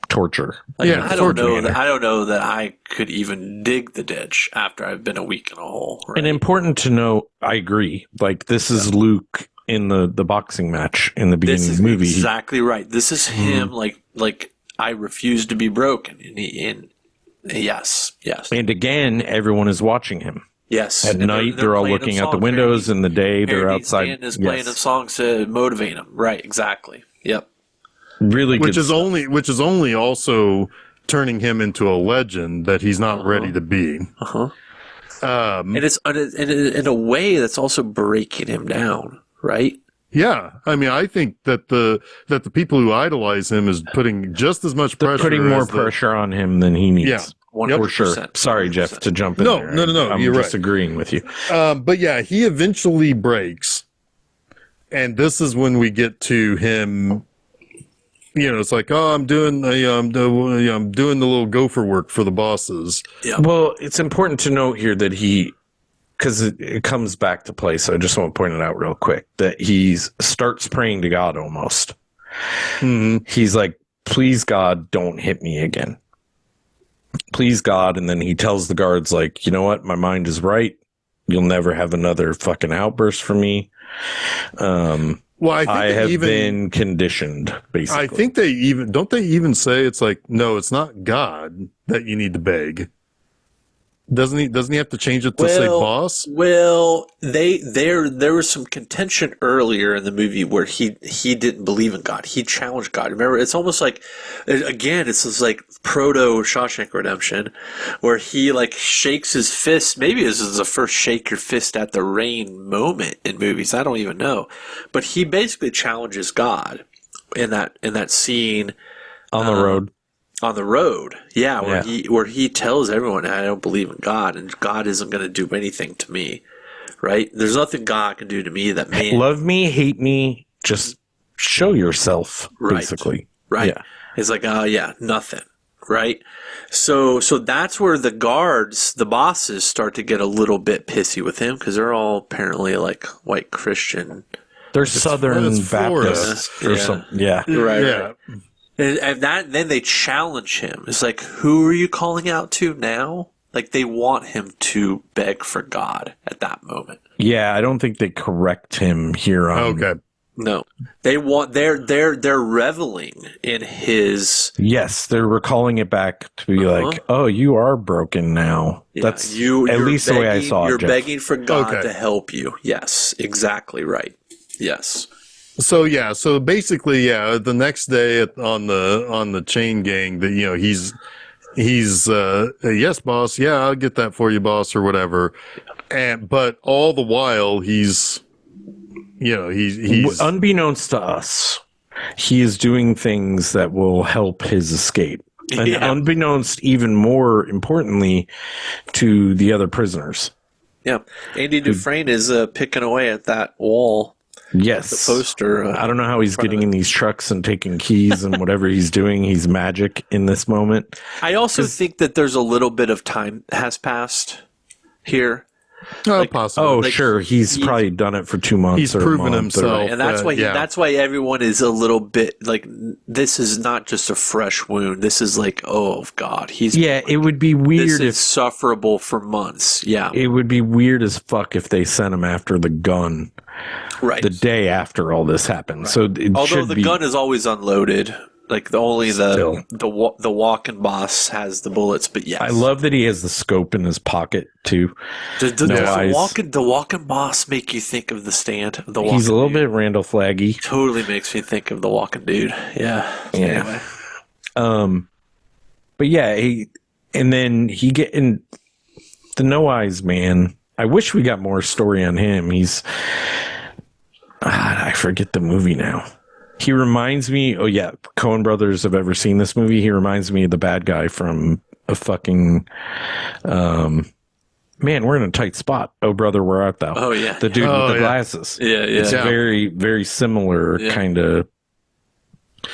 torture. I don't know that I could even dig the ditch after I've been a week in a hole. Right? And important to know, I agree. This is Luke in the boxing match in the beginning of the movie. Exactly right. This is him. I refuse to be broken. And yes. And again, everyone is watching him. Yes. At night, they're all looking out the windows. In the day, they're outside. Stanton is playing them songs to motivate them. Right, exactly. Yep. Really which good is stuff. which is only also turning him into a legend that he's not ready to be. And it's in a way that's also breaking him down, right? Yeah, I mean, I think that the people who idolize him is putting just as much pressure. They're putting more pressure on him than he needs. Yeah. 100%. For sure. Sorry, Jeff, to jump in No, there. no. I'm You're just right. agreeing with you. But yeah, he eventually breaks, and this is when we get to him. You know, it's like, oh, I'm doing the little gopher work for the bosses. Yeah. Well, it's important to note here that because it comes back to play, so I just want to point it out real quick, that he starts praying to God almost. Mm-hmm. He's like, please, God, don't hit me again. Please, God. And then he tells the guards, like, you know what? My mind is right. You'll never have another fucking outburst from me. Well, I think been conditioned, basically. I think they even say it's like, no, it's not God that you need to beg. Doesn't he have to change it to say boss? Well, there was some contention earlier in the movie where he didn't believe in God. He challenged God. Remember, it's almost like, again, it's just like proto Shawshank Redemption, where he like shakes his fist. Maybe this is the first shake your fist at the rain moment in movies. I don't even know, but he basically challenges God in that scene on the road. On the road, where he tells everyone, I don't believe in God, and God isn't going to do anything to me, right? There's nothing God can do to me that man. Love me, hate me, just show yourself, basically. Right. Yeah. It's like, nothing, right? So that's where the guards, the bosses, start to get a little bit pissy with him because they're all apparently like white Christian. They're Southern Baptists or something. Yeah. Right. Yeah. Right. And then they challenge him. It's like, who are you calling out to now? Like they want him to beg for God at that moment. Yeah, I don't think they correct him here on. Okay. No, they're reveling in his. Yes, they're recalling it back to be like, oh, you are broken now. Yeah, That's at least the way I saw it. You're Jeff. begging for God to help you. Yes, exactly right. Yes. So yeah, so basically, the next day on the chain gang, that he's yes, boss, yeah, I'll get that for you, boss, or whatever. But all the while he's unbeknownst to us, he is doing things that will help his escape. And unbeknownst, even more importantly, to the other prisoners. Yeah, Andy Dufresne is picking away at that wall. Yes. The poster. I don't know how he's getting in these trucks and taking keys and whatever he's doing. He's magic in this moment. I also think that there's a little bit of time has passed here. Possibly. Oh, sure. He's probably done it for 2 months. He's proven himself. And that's why that's why everyone is a little bit like, this is not just a fresh wound. This is like, oh God, it would be weird this is sufferable for months. Yeah. It would be weird as fuck if they sent him after the gun. Right. The day after all this happened. Right. So although the gun is always unloaded. Like the walking boss has the bullets, but yes. I love that he has the scope in his pocket too. Does the walking boss make you think of the Stand? He's a little bit Randall Flaggy. Totally makes me think of the walking dude. Yeah. Yeah. Anyway. But yeah, and then he get in the No Eyes man. I wish we got more story on him. He's I forget the movie now. He reminds me, Coen brothers have ever seen this movie. He reminds me of the bad guy from a fucking, man, we're in a tight spot. Oh, brother, where art thou? Oh, yeah. The dude with the glasses. Yeah, yeah. It's very, very similar kind of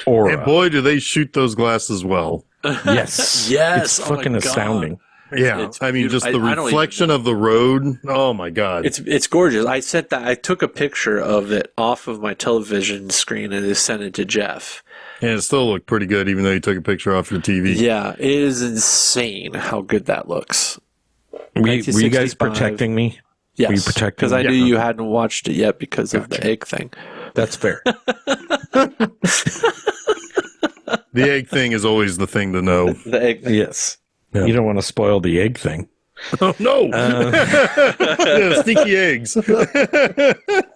aura. And boy, do they shoot those glasses well. Yes. Yes. It's fucking astounding. Yeah, I mean, just the reflection of the road. Oh my God, it's gorgeous. I took a picture of it off of my television screen and just sent it to Jeff. And it still looked pretty good, even though you took a picture off your TV. Yeah, it is insane how good that looks. Were you guys protecting me? Yes, were you protecting? Because I knew you hadn't watched it yet because of the egg thing. That's fair. The egg thing is always the thing to know. The egg thing. Yes. Yeah. You don't want to spoil the egg thing. Oh no! Yeah, stinky eggs.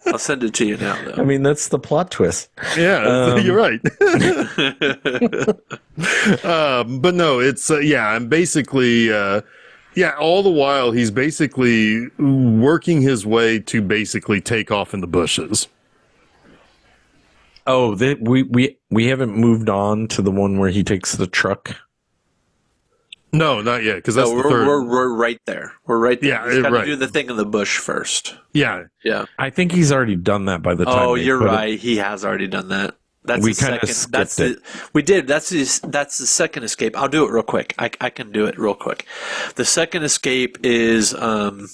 I'll send it to you now, though. I mean, that's the plot twist. Yeah, you're right. But no, it's I'm basically all the while he's basically working his way to basically take off in the bushes. Oh, we haven't moved on to the one where he takes the truck. No, not yet, because that's the third. We're right there. We're right there. Yeah, he's got to right. do the thing in the bush first. Yeah. I think he's already done that by the time. Oh, you're right. He has already done that. That's we the kind of second. skipped it. We did. That's the second escape. I'll do it real quick. I can do it real quick. The second escape is when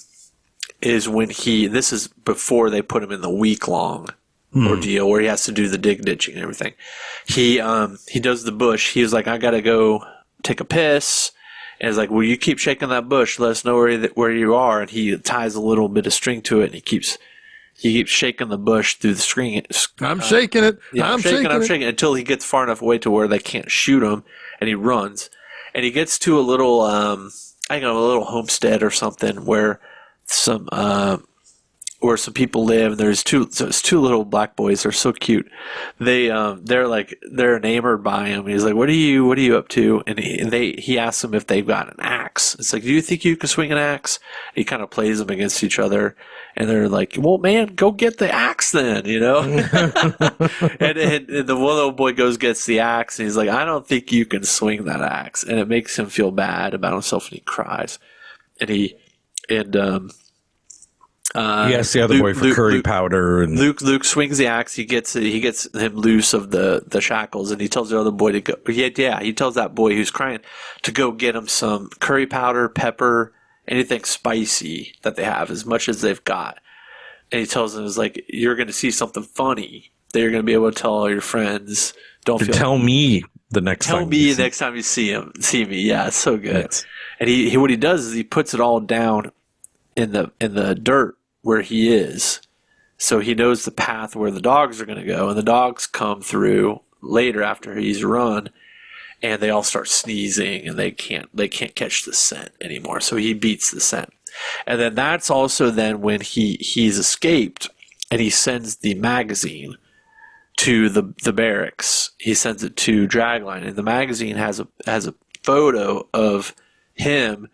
this is before they put him in the week-long ordeal where he has to do the ditching and everything. He does the bush. He was like, I gotta go take a piss. And it's like, well, you keep shaking that bush. Let us know where you are. And he ties a little bit of string to it, and he keeps shaking the bush through the string. I'm shaking it. Yeah, I'm shaking it until he gets far enough away to where they can't shoot him, and he runs. And he gets to a little, a little homestead or something where some people live. And there's two little black boys. They're so cute. They're enamored by him. He's like, what are you up to? And he asks them if they've got an axe. It's like, do you think you can swing an axe? He kind of plays them against each other. And they're like, well, man, go get the axe then, and the one little boy gets the axe, and he's like, I don't think you can swing that axe. And it makes him feel bad about himself, and he cries. And he asks the other boy for curry powder. And Luke swings the axe. He gets him loose of the shackles, and he tells the other boy to go. Yeah, he tells that boy who's crying to go get him some curry powder, pepper, anything spicy that they have, as much as they've got. And he tells them, "Is like, you're going to see something funny that you're going to be able to tell all your friends. Tell me the next time. Tell me the next time you see me. Yeah, it's so good." Yes. And he what he does is he puts it all down in the dirt where he is, so he knows the path where the dogs are going to go. And the dogs come through later after he's run. And they all start sneezing, and they can't catch the scent anymore. So he beats the scent, and then that's also then when he's escaped, and he sends the magazine to the barracks. He sends it to Dragline, and the magazine has a photo of him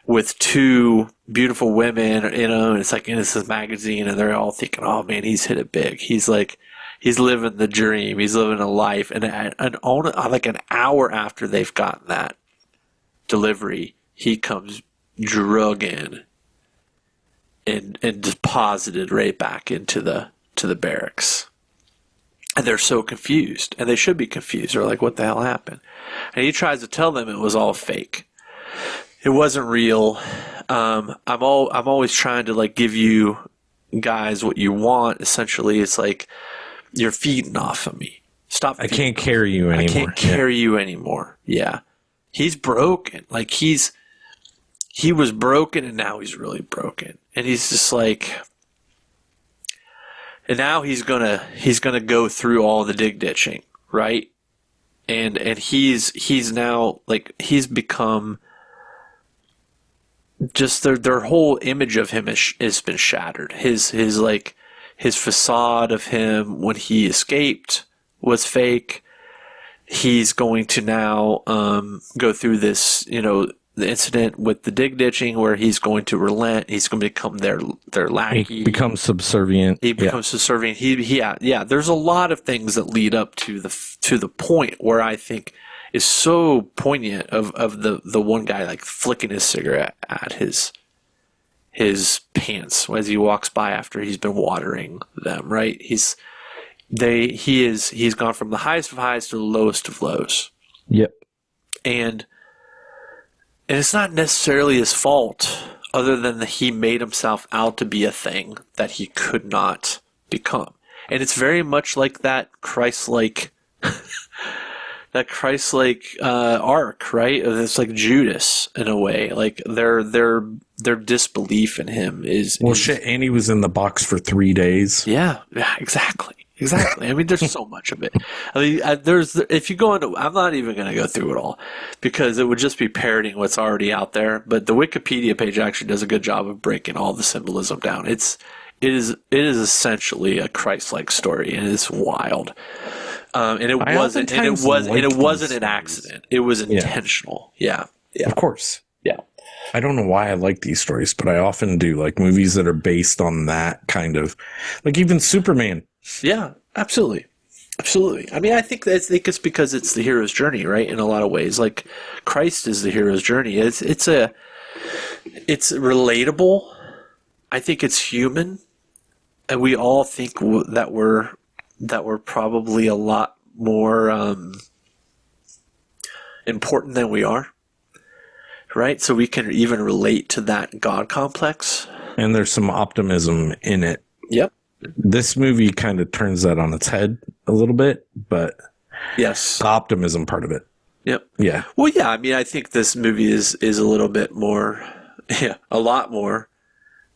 with two beautiful women. And it's like in this magazine, and they're all thinking, "Oh man, he's hit it big. He's living the dream. He's living a life." And like an hour after they've gotten that delivery, he comes drug in and deposited right back into the barracks. And they're so confused, and they should be confused. They're like, "What the hell happened?" And he tries to tell them it was all fake. It wasn't real. I'm always trying to like give you guys what you want. Essentially, it's like, you're feeding off of me. Stop. I can't carry you anymore. I can't carry you anymore. Yeah. He's broken. Like he was broken, and now he's really broken. And he's just like, and now he's gonna go through all the ditching, right? And he's now like, he's become just their whole image of him has been shattered. His facade of him when he escaped was fake. He's going to now go through this, the incident with the ditching where he's going to relent. He's going to become their lackey. He becomes subservient. Subservient. There's a lot of things that lead up to the point where I think is so poignant of the one guy like flicking his cigarette at his pants as he walks by after he's been watering them, right? He's gone from the highest of highs to the lowest of lows. Yep. And it's not necessarily his fault, other than that he made himself out to be a thing that he could not become. And it's very much like that Christ-like arc, right? It's like Judas in a way. Like their disbelief in him is shit. And he was in the box for 3 days. Yeah, exactly. Exactly. I mean, there's so much of it. I mean, if you go into, I'm not even going to go through it all because it would just be parroting what's already out there. But the Wikipedia page actually does a good job of breaking all the symbolism down. It is essentially a Christ-like story, and it's wild. And it wasn't an accident. It was intentional. Yeah. Of course. Yeah. I don't know why I like these stories, but I often do, like movies that are based on that kind of, like even Superman. Yeah, absolutely. Absolutely. I mean, I think it's because it's the hero's journey, right? In a lot of ways, like Christ is the hero's journey. It's relatable. I think it's human, and we all think that we're probably a lot more important than we are, right? So we can even relate to that God complex. And there's some optimism in it. Yep. This movie kind of turns that on its head a little bit, but yes, the optimism part of it. Yep. Yeah. Well, yeah. I mean, I think this movie is a little bit more, a lot more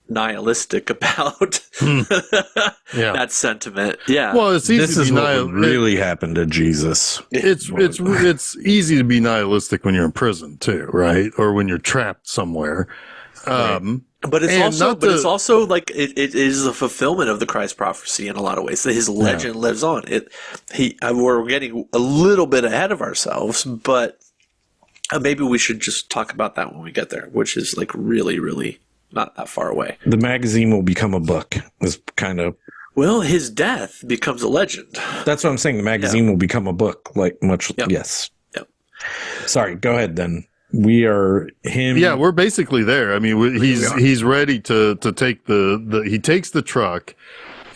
nihilistic about that sentiment. Yeah. Well, it's easy. This is what really happened to Jesus. It's easy to be nihilistic when you're in prison too, right? Or when you're trapped somewhere. Right. But it's also like it is a fulfillment of the Christ prophecy in a lot of ways. That his legend lives on. We're getting a little bit ahead of ourselves, but maybe we should just talk about that when we get there, which is like really, really not that far away. The magazine will become a book. Is kind of his death becomes a legend. That's what I'm saying. The magazine will become a book, like much. Yep. Yes. Yep. Sorry. Go ahead then. We are him. Yeah, we're basically there. I mean, he's ready to take he takes the truck,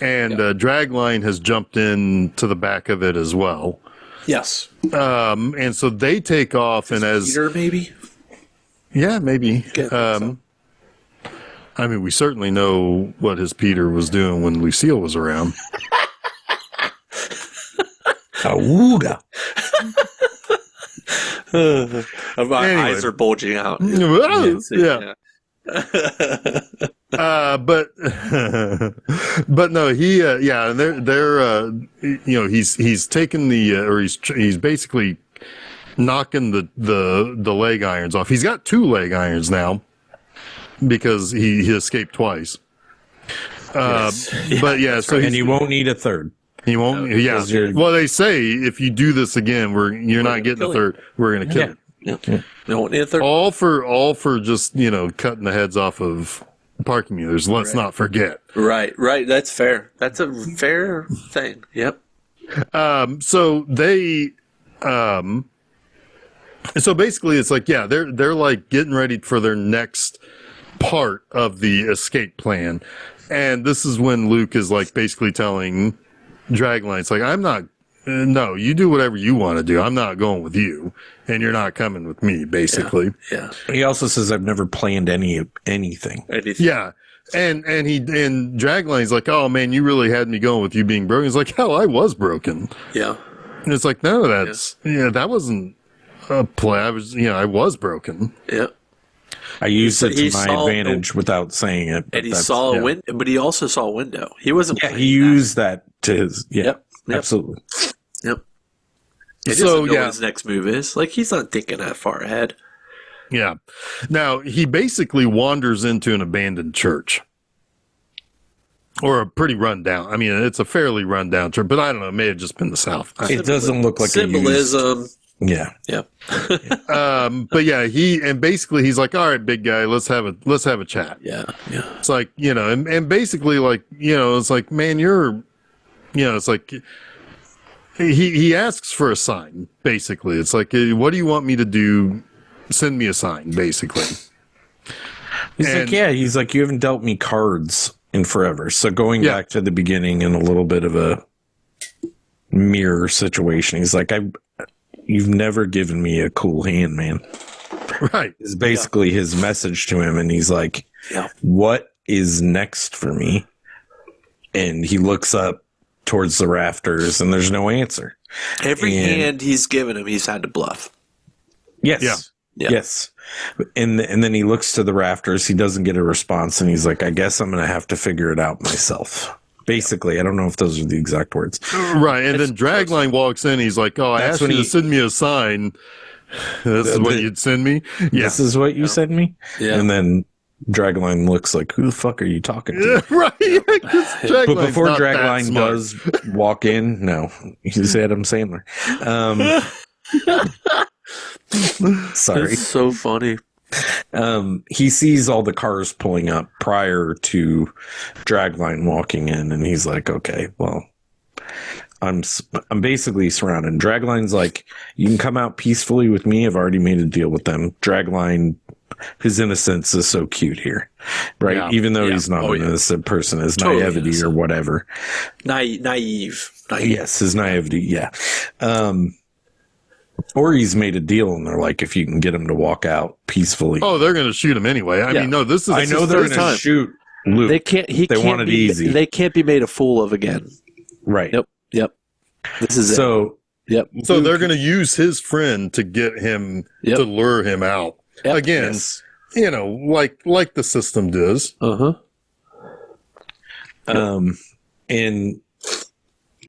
and Dragline has jumped in to the back of it as well. Yes. And so they take off, and as Peter, maybe. Yeah, maybe. I mean, we certainly know what his Peter was doing when Lucille was around. Awooga. My eyes are bulging out. Yeah. But no, they're he's taken he's basically knocking the leg irons off. He's got 2 leg irons now because he escaped twice. But so and he won't need a third. He won't. Well, they say if you do this again, you're not getting a third. We're going to kill you. Yeah. We won't need a third. All for just cutting the heads off of parking meters. Let's not forget. Right. That's fair. That's a fair thing. Yep. So they. So basically, it's like they're like getting ready for their next part of the escape plan, and this is when Luke is like basically telling Dragline, it's like, I'm not, no, you do whatever you want to do. I'm not going with you, and you're not coming with me, basically. Yeah. He also says, I've never planned anything. Yeah. And Dragline's like, oh man, you really had me going with you being broken. He's like, hell, I was broken. Yeah. And it's like, no, that wasn't a play. I was broken. Yeah. I used it to my advantage without saying it. And he saw a window, but he also saw a window. He wasn't. Yeah, he used that to his. Yeah, yep. Absolutely. Yep. He doesn't know what his next move is. Like, he's not thinking that far ahead. Yeah. Now, he basically wanders into an abandoned church. Or a pretty rundown. I mean, it's a fairly rundown church, but I don't know. It may have just been the South. It doesn't look like symbolism. Yeah. But yeah, he's like, all right, big guy, let's have a chat. Yeah. It's like, and basically like, it's like, man, it's like, he asks for a sign, basically. It's like, what do you want me to do? Send me a sign, basically. He's like, you haven't dealt me cards in forever. So going back to the beginning in a little bit of a mirror situation, he's like, you've never given me a cool hand, man. Right. Is basically his message to him. And he's like, what is next for me? And he looks up towards the rafters and there's no answer. Every hand he's given him, he's had to bluff. Yes. Yeah. Yes. And then he looks to the rafters. He doesn't get a response. And he's like, I guess I'm going to have to figure it out myself. Basically, I don't know if those are the exact words. Right, and then Dragline walks in. He's like, "Oh, I asked you to send me a sign. This is what you'd send me. Yeah, this is what you sent me." Yeah. And then Dragline looks like, "Who the fuck are you talking to?" Right. But before Dragline does walk in, no, he's Adam Sandler. Sorry, it's so funny. He sees all the cars pulling up prior to Dragline walking in, and he's like, "Okay, well, I'm basically surrounded." Dragline's like, "You can come out peacefully with me. I've already made a deal with them." Dragline, his innocence is so cute here, right? Yeah. Even though he's not an innocent person, his naivety innocent. Or whatever. Naive. Yes, his naivety, yeah. Or he's made a deal and they're like, if you can get him to walk out peacefully. Oh, they're going to shoot him anyway. I mean, no, this is. I know they're going to shoot Luke. They can't. They want it easy. They can't be made a fool of again. Right. Yep. This is so. Yep. So Luke, they're going to use his friend to get him to lure him out again. Yes. You know, like the system does.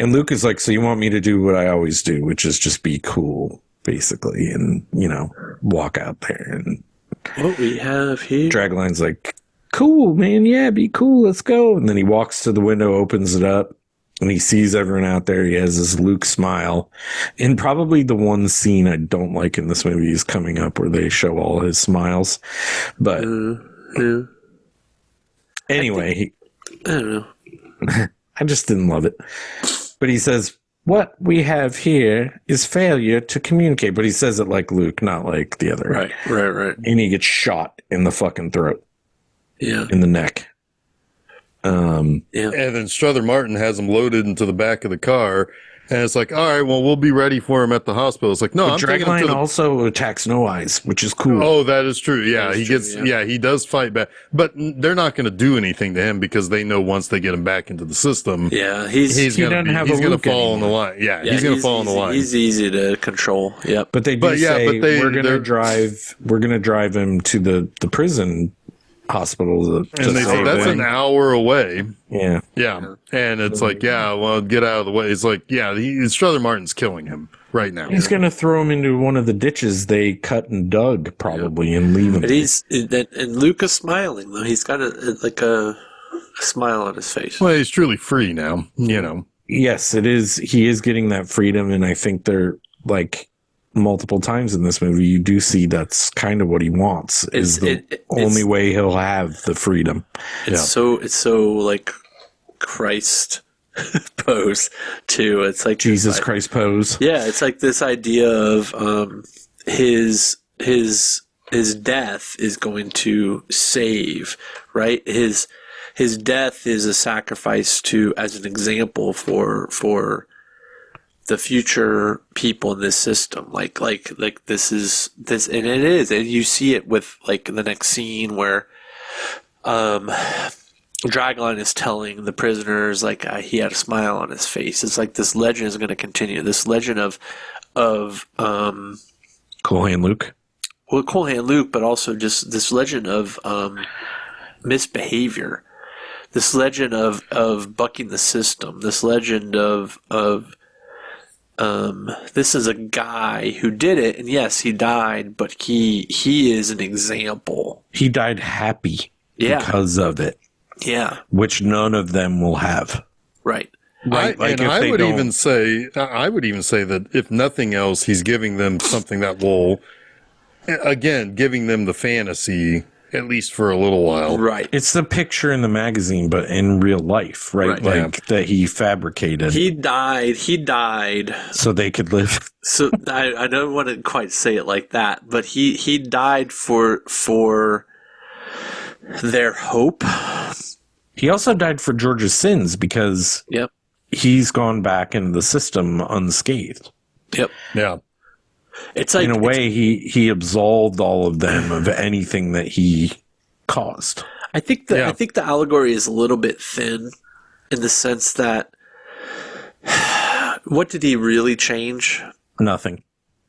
And Luke is like, so you want me to do what I always do, which is just be cool, basically, and, you know, walk out there. And what we have here. Dragline's like, cool, man. Yeah, be cool. Let's go. And then he walks to the window, opens it up, and he sees everyone out there. He has this Luke smile. And probably the one scene I don't like in this movie is coming up where they show all his smiles. But anyway, I don't know. I just didn't love it. But he says, what we have here is failure to communicate. But he says it like Luke, not like the other. Right. And he gets shot in the fucking throat. Yeah. In the neck. And then Strother Martin has him loaded into the back of the car. And it's like, all right, well, we'll be ready for him at the hospital. It's like, no, but I'm Dragline also attacks No Eyes, which is cool. Oh, that is true. Yeah, he does fight back. But they're not going to do anything to him because they know once they get him back into the system, he's going to fall in the line. Yeah, he's going to fall in the line. He's easy to control. Yep. But they say we're going to drive him to the prison hospital. And they say that's an hour away. Yeah. And it's like, well, get out of the way. It's like, Strother Martin's killing him right now. He's going to throw him into one of the ditches they cut and dug, probably, and leave him. But and Luke is smiling, though. He's got a smile on his face. Well, he's truly free now, you know. Yes, it is. He is getting that freedom, and I think they're like multiple times in this movie, you do see that's kind of what he wants. Is the only way he'll have the freedom. It's so like Christ pose too. It's like Jesus Christ pose. Yeah, it's like this idea of his death is going to save, right? His death is a sacrifice as an example for the future people in this system, like this, and it is, and you see it with like the next scene where, Dragline is telling the prisoners like he had a smile on his face. It's like this legend is going to continue. This legend of Cool Hand Luke. Well, Cool Hand Luke, but also just this legend of misbehavior. This legend of bucking the system. This legend of this is a guy who did it, and yes, he died, but he is an example. He died happy because of it. Yeah. Which none of them will have. Right. I would even say that if nothing else, he's giving them something that will, again, giving them the fantasy, at least for a little while. Right. It's the picture in the magazine, but in real life, right? That he fabricated. He died. So they could live. So I don't want to quite say it like that, but he died for their hope. He also died for George's sins because he's gone back into the system unscathed. Yep. Yeah. It's like, in a way, he absolved all of them of anything that he caused. I think the allegory is a little bit thin in the sense that what did he really change? Nothing.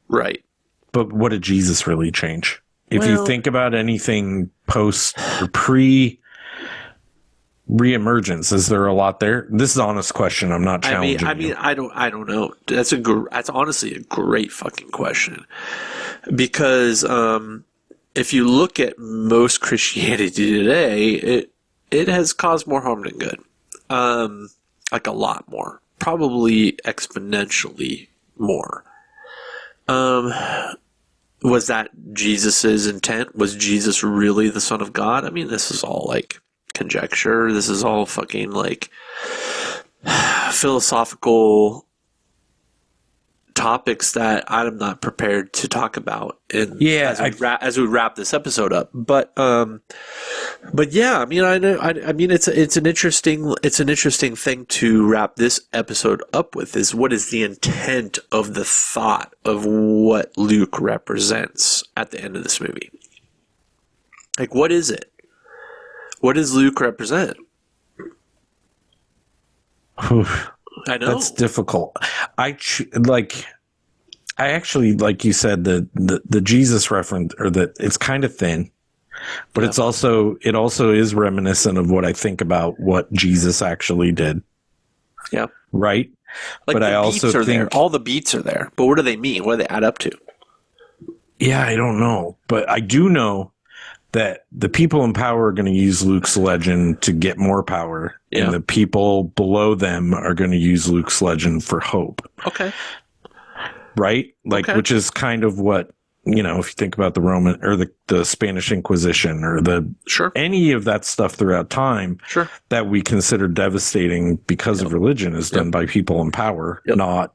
Right. But what did Jesus really change? If you think about anything post or pre reemergence? Is there a lot there? This is an honest question. I'm not challenging you. I don't know. That's honestly a great fucking question, because if you look at most Christianity today, it has caused more harm than good. Like a lot more, probably exponentially more. Was that Jesus's intent? Was Jesus really the Son of God? I mean, this is all like conjecture. This is all fucking like philosophical topics that I'm not prepared to talk about as we wrap this episode up. But yeah, I mean, I mean, it's an interesting thing to wrap this episode up with, is what is the intent of the thought of what Luke represents at the end of this movie? Like, what is it? What does Luke represent? I know that's difficult. I actually, like you said, the Jesus reference, or that it's kind of thin, but it also is reminiscent of what I think about what Jesus actually did. Yeah. Right. Like, but I also think all the beats are there, but what do they mean? What do they add up to? Yeah, I don't know, but I do know that the people in power are going to use Luke's legend to get more power, and the people below them are going to use Luke's legend for hope. Okay. Right? Like, which is kind of what, if you think about the Roman or the Spanish Inquisition, or any of that stuff throughout time that we consider devastating because of religion, is done by people in power, not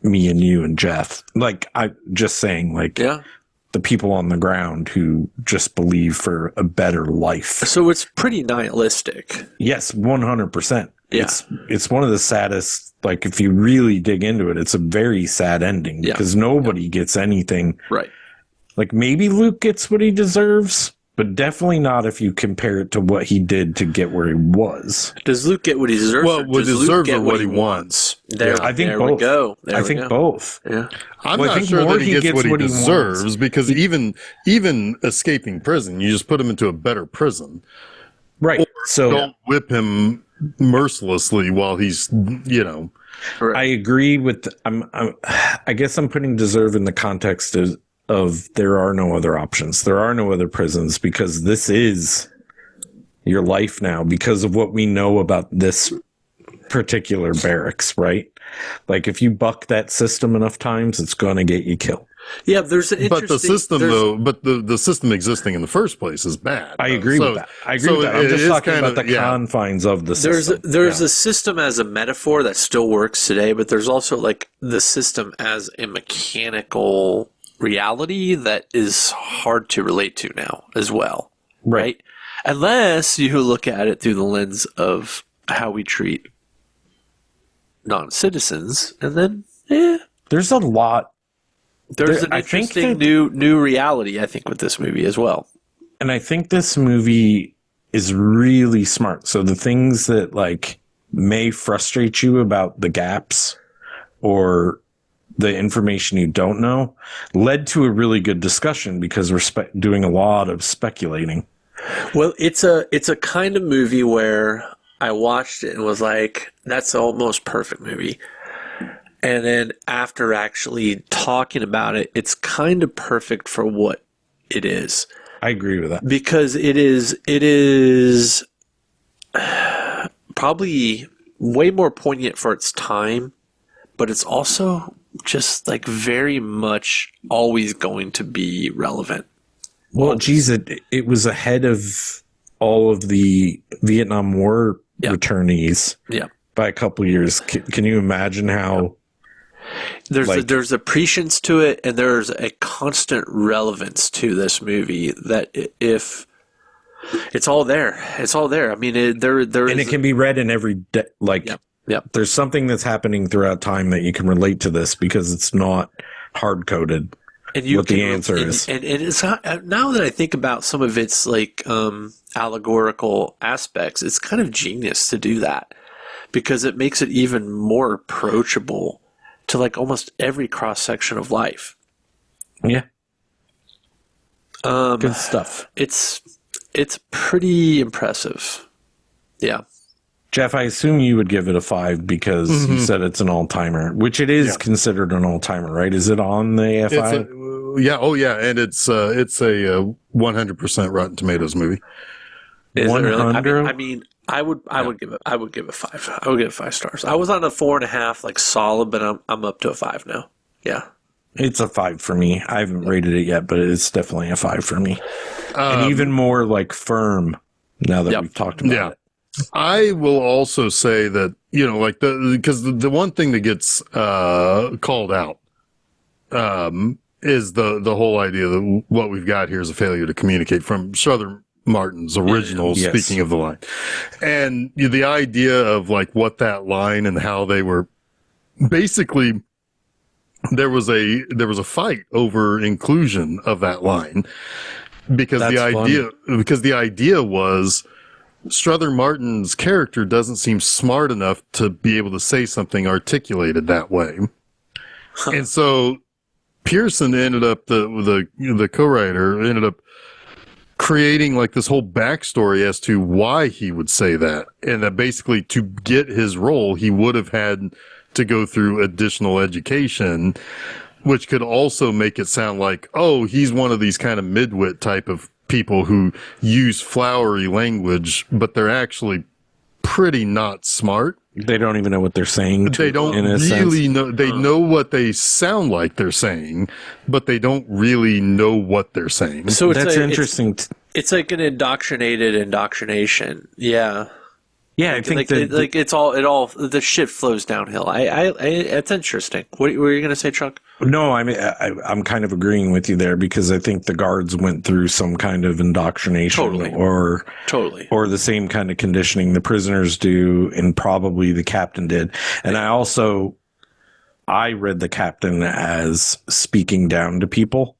me and you and Jeff. Like, I just saying, like, the people on the ground who just believe for a better life. So it's pretty nihilistic. Yes, 100%. Yeah. It's one of the saddest, like, if you really dig into it, it's a very sad ending, because nobody gets anything. Right. Like, maybe Luke gets what he deserves, but definitely not if you compare it to what he did to get where he was. Does Luke get what he deserves? Well, what deserves or what he wants? I think both. We go. I think both. Yeah. I'm not sure that he gets what he deserves, because even escaping prison, you just put him into a better prison. Right. So don't whip him mercilessly while he's, I agree with, I guess I'm putting deserve in the context of there are no other options. There are no other prisons, because this is your life now, because of what we know about this particular barracks, right? Like, if you buck that system enough times, it's going to get you killed. Yeah, there's an interesting... But the system existing in the first place is bad. I agree with that. I'm just talking about the confines of the system. There's a system as a metaphor that still works today, but there's also, like, the system as a mechanical reality that is hard to relate to now as well. Right? Unless you look at it through the lens of how we treat non-citizens, and then, there's a lot. There's an interesting new reality, I think, with this movie as well. And I think this movie is really smart. So the things that, like, may frustrate you about the gaps or the information you don't know led to a really good discussion, because we're doing a lot of speculating. Well, it's a kind of movie where I watched it and was like, that's the almost perfect movie. And then after actually talking about it, it's kind of perfect for what it is. I agree with that. Because it is probably way more poignant for its time, but it's also just, like, very much always going to be relevant. Well, geez, it was ahead of all of the Vietnam War returnees by a couple of years. Can you imagine how... There's a prescience to it, and there's a constant relevance to this movie that if it's all there. I mean, it can be read in every there's something that's happening throughout time that you can relate to this, because it's not hard coded. And the answer is, and it's not, now that I think about some of its, like, allegorical aspects, it's kind of genius to do that, because it makes it even more approachable to, like, almost every cross section of life. Yeah. Good stuff. It's pretty impressive. Yeah. Jeff, I assume you would give it a 5 because you said it's an all-timer, which it is considered an all-timer, right? Is it on the AFI? Yeah. Oh, yeah. And it's a 100% Rotten Tomatoes movie. Is it really? I mean, I would give it 5. I would give it 5 stars. I was on a 4.5, like solid, but I'm up to a 5 now. Yeah. It's a 5 for me. I haven't rated it yet, but it's definitely a 5 for me. And even more like firm now that we've talked about it. I will also say that, like because the one thing that gets called out is the whole idea that what we've got here is a failure to communicate from Strother Martin's original speaking of the line. And the idea of like what that line and how they were basically there was a fight over inclusion of that line because the idea was Strother Martin's character doesn't seem smart enough to be able to say something articulated that way. And so Pearson ended up, the co-writer ended up creating like this whole backstory as to why he would say that. And that basically to get his role, he would have had to go through additional education, which could also make it sound like, oh, he's one of these kind of midwit type of people who use flowery language, but they're actually pretty not smart. They don't even know what they're saying. They don't really know. They know what they sound like they're saying, but they don't really know what they're saying. So that's interesting. It's like an indoctrination. Yeah. Yeah, I think the shit flows downhill. It's interesting. What were you going to say, Chuck? No, I mean, I'm kind of agreeing with you there because I think the guards went through some kind of indoctrination or the same kind of conditioning the prisoners do, and probably the captain did. And I read the captain as speaking down to people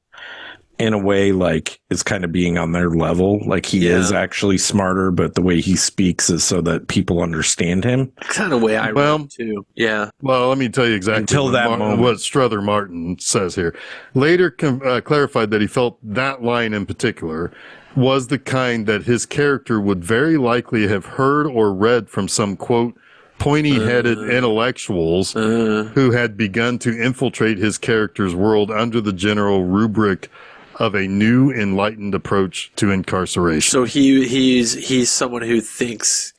in a way like it's kind of being on their level. Like he is actually smarter, but the way he speaks is so that people understand him. Kind of way I read too. Yeah. Well, let me tell you exactly what Strother Martin says here. Later clarified that he felt that line in particular was the kind that his character would very likely have heard or read from some, quote, pointy-headed intellectuals who had begun to infiltrate his character's world under the general rubric of a new enlightened approach to incarceration. So he's someone who thinks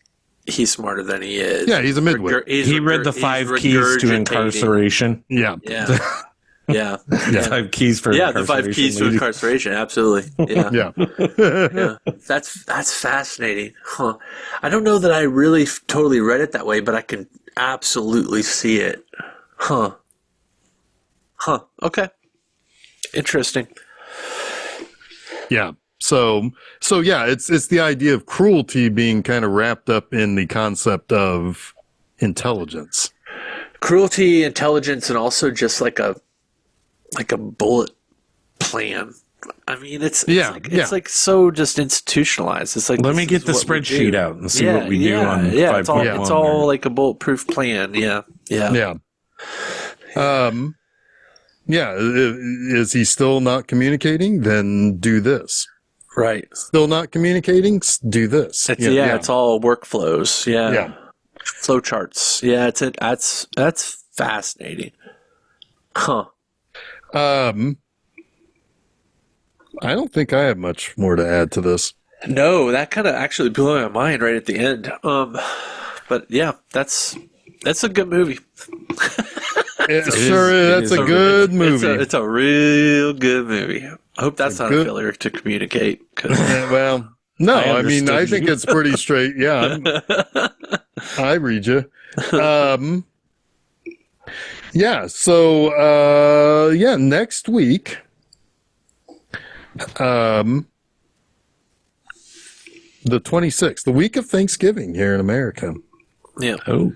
he's smarter than he is. Yeah, he's a midwit. He read the 5 keys to incarceration. Yeah. Yeah. Yeah. The 5 keys for incarceration. The 5 keys to incarceration. Absolutely. Yeah. Yeah. That's fascinating. Huh. I don't know that I really totally read it that way, but I can absolutely see it. Huh. Okay. Interesting. Yeah. So yeah, it's the idea of cruelty being kind of wrapped up in the concept of intelligence. Cruelty, intelligence, and also just like a bullet plan. I mean, it's like so just institutionalized. It's like, let me get the spreadsheet out and see what we do on 5.1. It's all like a bulletproof plan. Yeah. Is he still not communicating? Then do this. Right. Still not communicating? Do this. It's all workflows. Yeah. Flow charts. Yeah, that's fascinating. Huh. I don't think I have much more to add to this. No, that kind of actually blew my mind right at the end. But yeah, that's a good movie. It sure is. That's a good movie. It's a real good movie. I hope that's not a failure to communicate. Well, no, I mean, I think it's pretty straight. Yeah, I read you. Yeah. So, next week, the 26th, the week of Thanksgiving here in America. Yeah. Oh.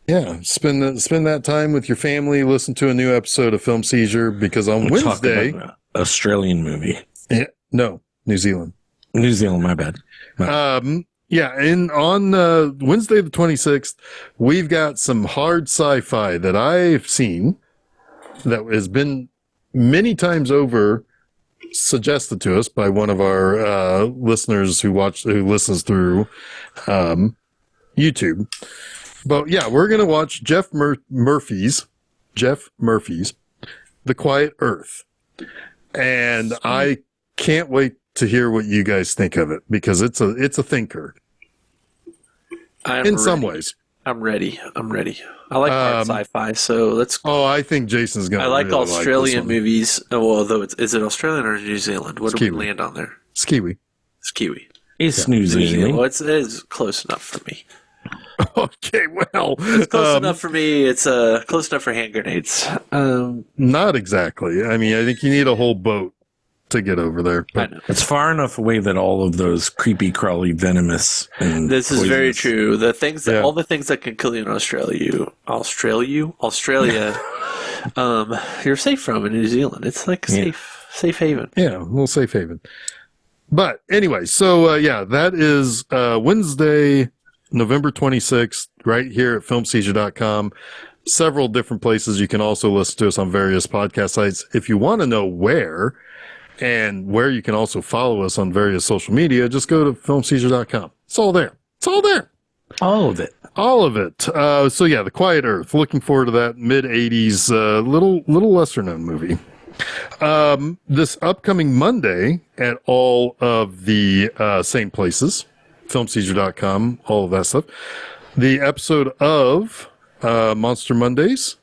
Yeah, spend that time with your family. Listen to a new episode of Film Seizure because on Wednesday, Australian movie. Yeah, no, New Zealand. New Zealand, my bad. And on Wednesday the 26th, we've got some hard sci-fi that I've seen that has been many times over suggested to us by one of our listeners who listens through YouTube. But yeah, we're going to watch Jeff Murphy's The Quiet Earth. And I can't wait to hear what you guys think of it, because it's a thinker. Some ways. I'm ready. I like hard sci-fi, so let's. Oh, I think Jason's gonna. I like really Australian movies. Oh, although is it Australian or New Zealand? What do we land on there? It's Kiwi. It's New Zealand. Well, it is close enough for me. Okay, well, it's close enough for me. It's close enough for hand grenades. Not exactly. I mean, I think you need a whole boat to get over there. I know. It's far enough away that all of those creepy, crawly, venomous. And this is very true. All the things that can kill you in Australia, you're safe from in New Zealand. It's like a safe haven. Yeah, a little safe haven. But anyway, so that is Wednesday, November 26th, right here at filmseizure.com. Several different places. You can also listen to us on various podcast sites. If you want to know where, and where you can also follow us on various social media, just go to filmseizure.com. It's all there. All of it. So yeah, The Quiet Earth. Looking forward to that mid-'80s, little lesser known movie. This upcoming Monday at all of the same places, filmseizure.com, all of that stuff. The episode of Monster Mondays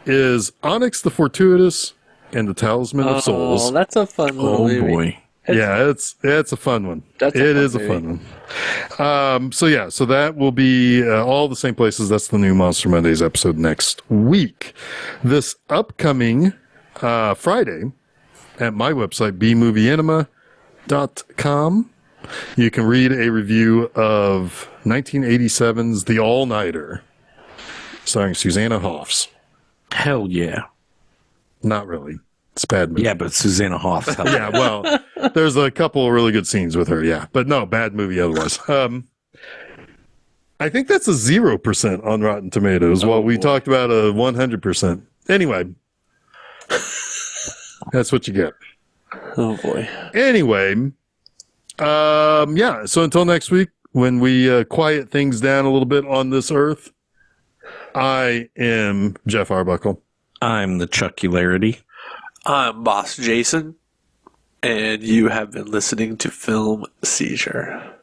is Onyx the Fortuitous and the Talisman of Souls. Oh, that's a fun movie. Oh boy. It's a fun one. It is a fun one. So that will be all the same places. That's the new Monster Mondays episode next week. This upcoming Friday at my website, bmovieenema.com, you can read a review of 1987's The All-Nighter, starring Susanna Hoffs. Hell yeah. Not really. It's a bad movie. Yeah, but Susanna Hoffs. Yeah, well, there's a couple of really good scenes with her, yeah. But no, bad movie otherwise. I think that's a 0% on Rotten Tomatoes, while we talked about a 100%. Anyway, that's what you get. Oh, boy. Anyway, so until next week, when we quiet things down a little bit on this earth, I am Jeff Arbuckle. I'm the Chuckularity. I'm Boss Jason, and you have been listening to Film Seizure.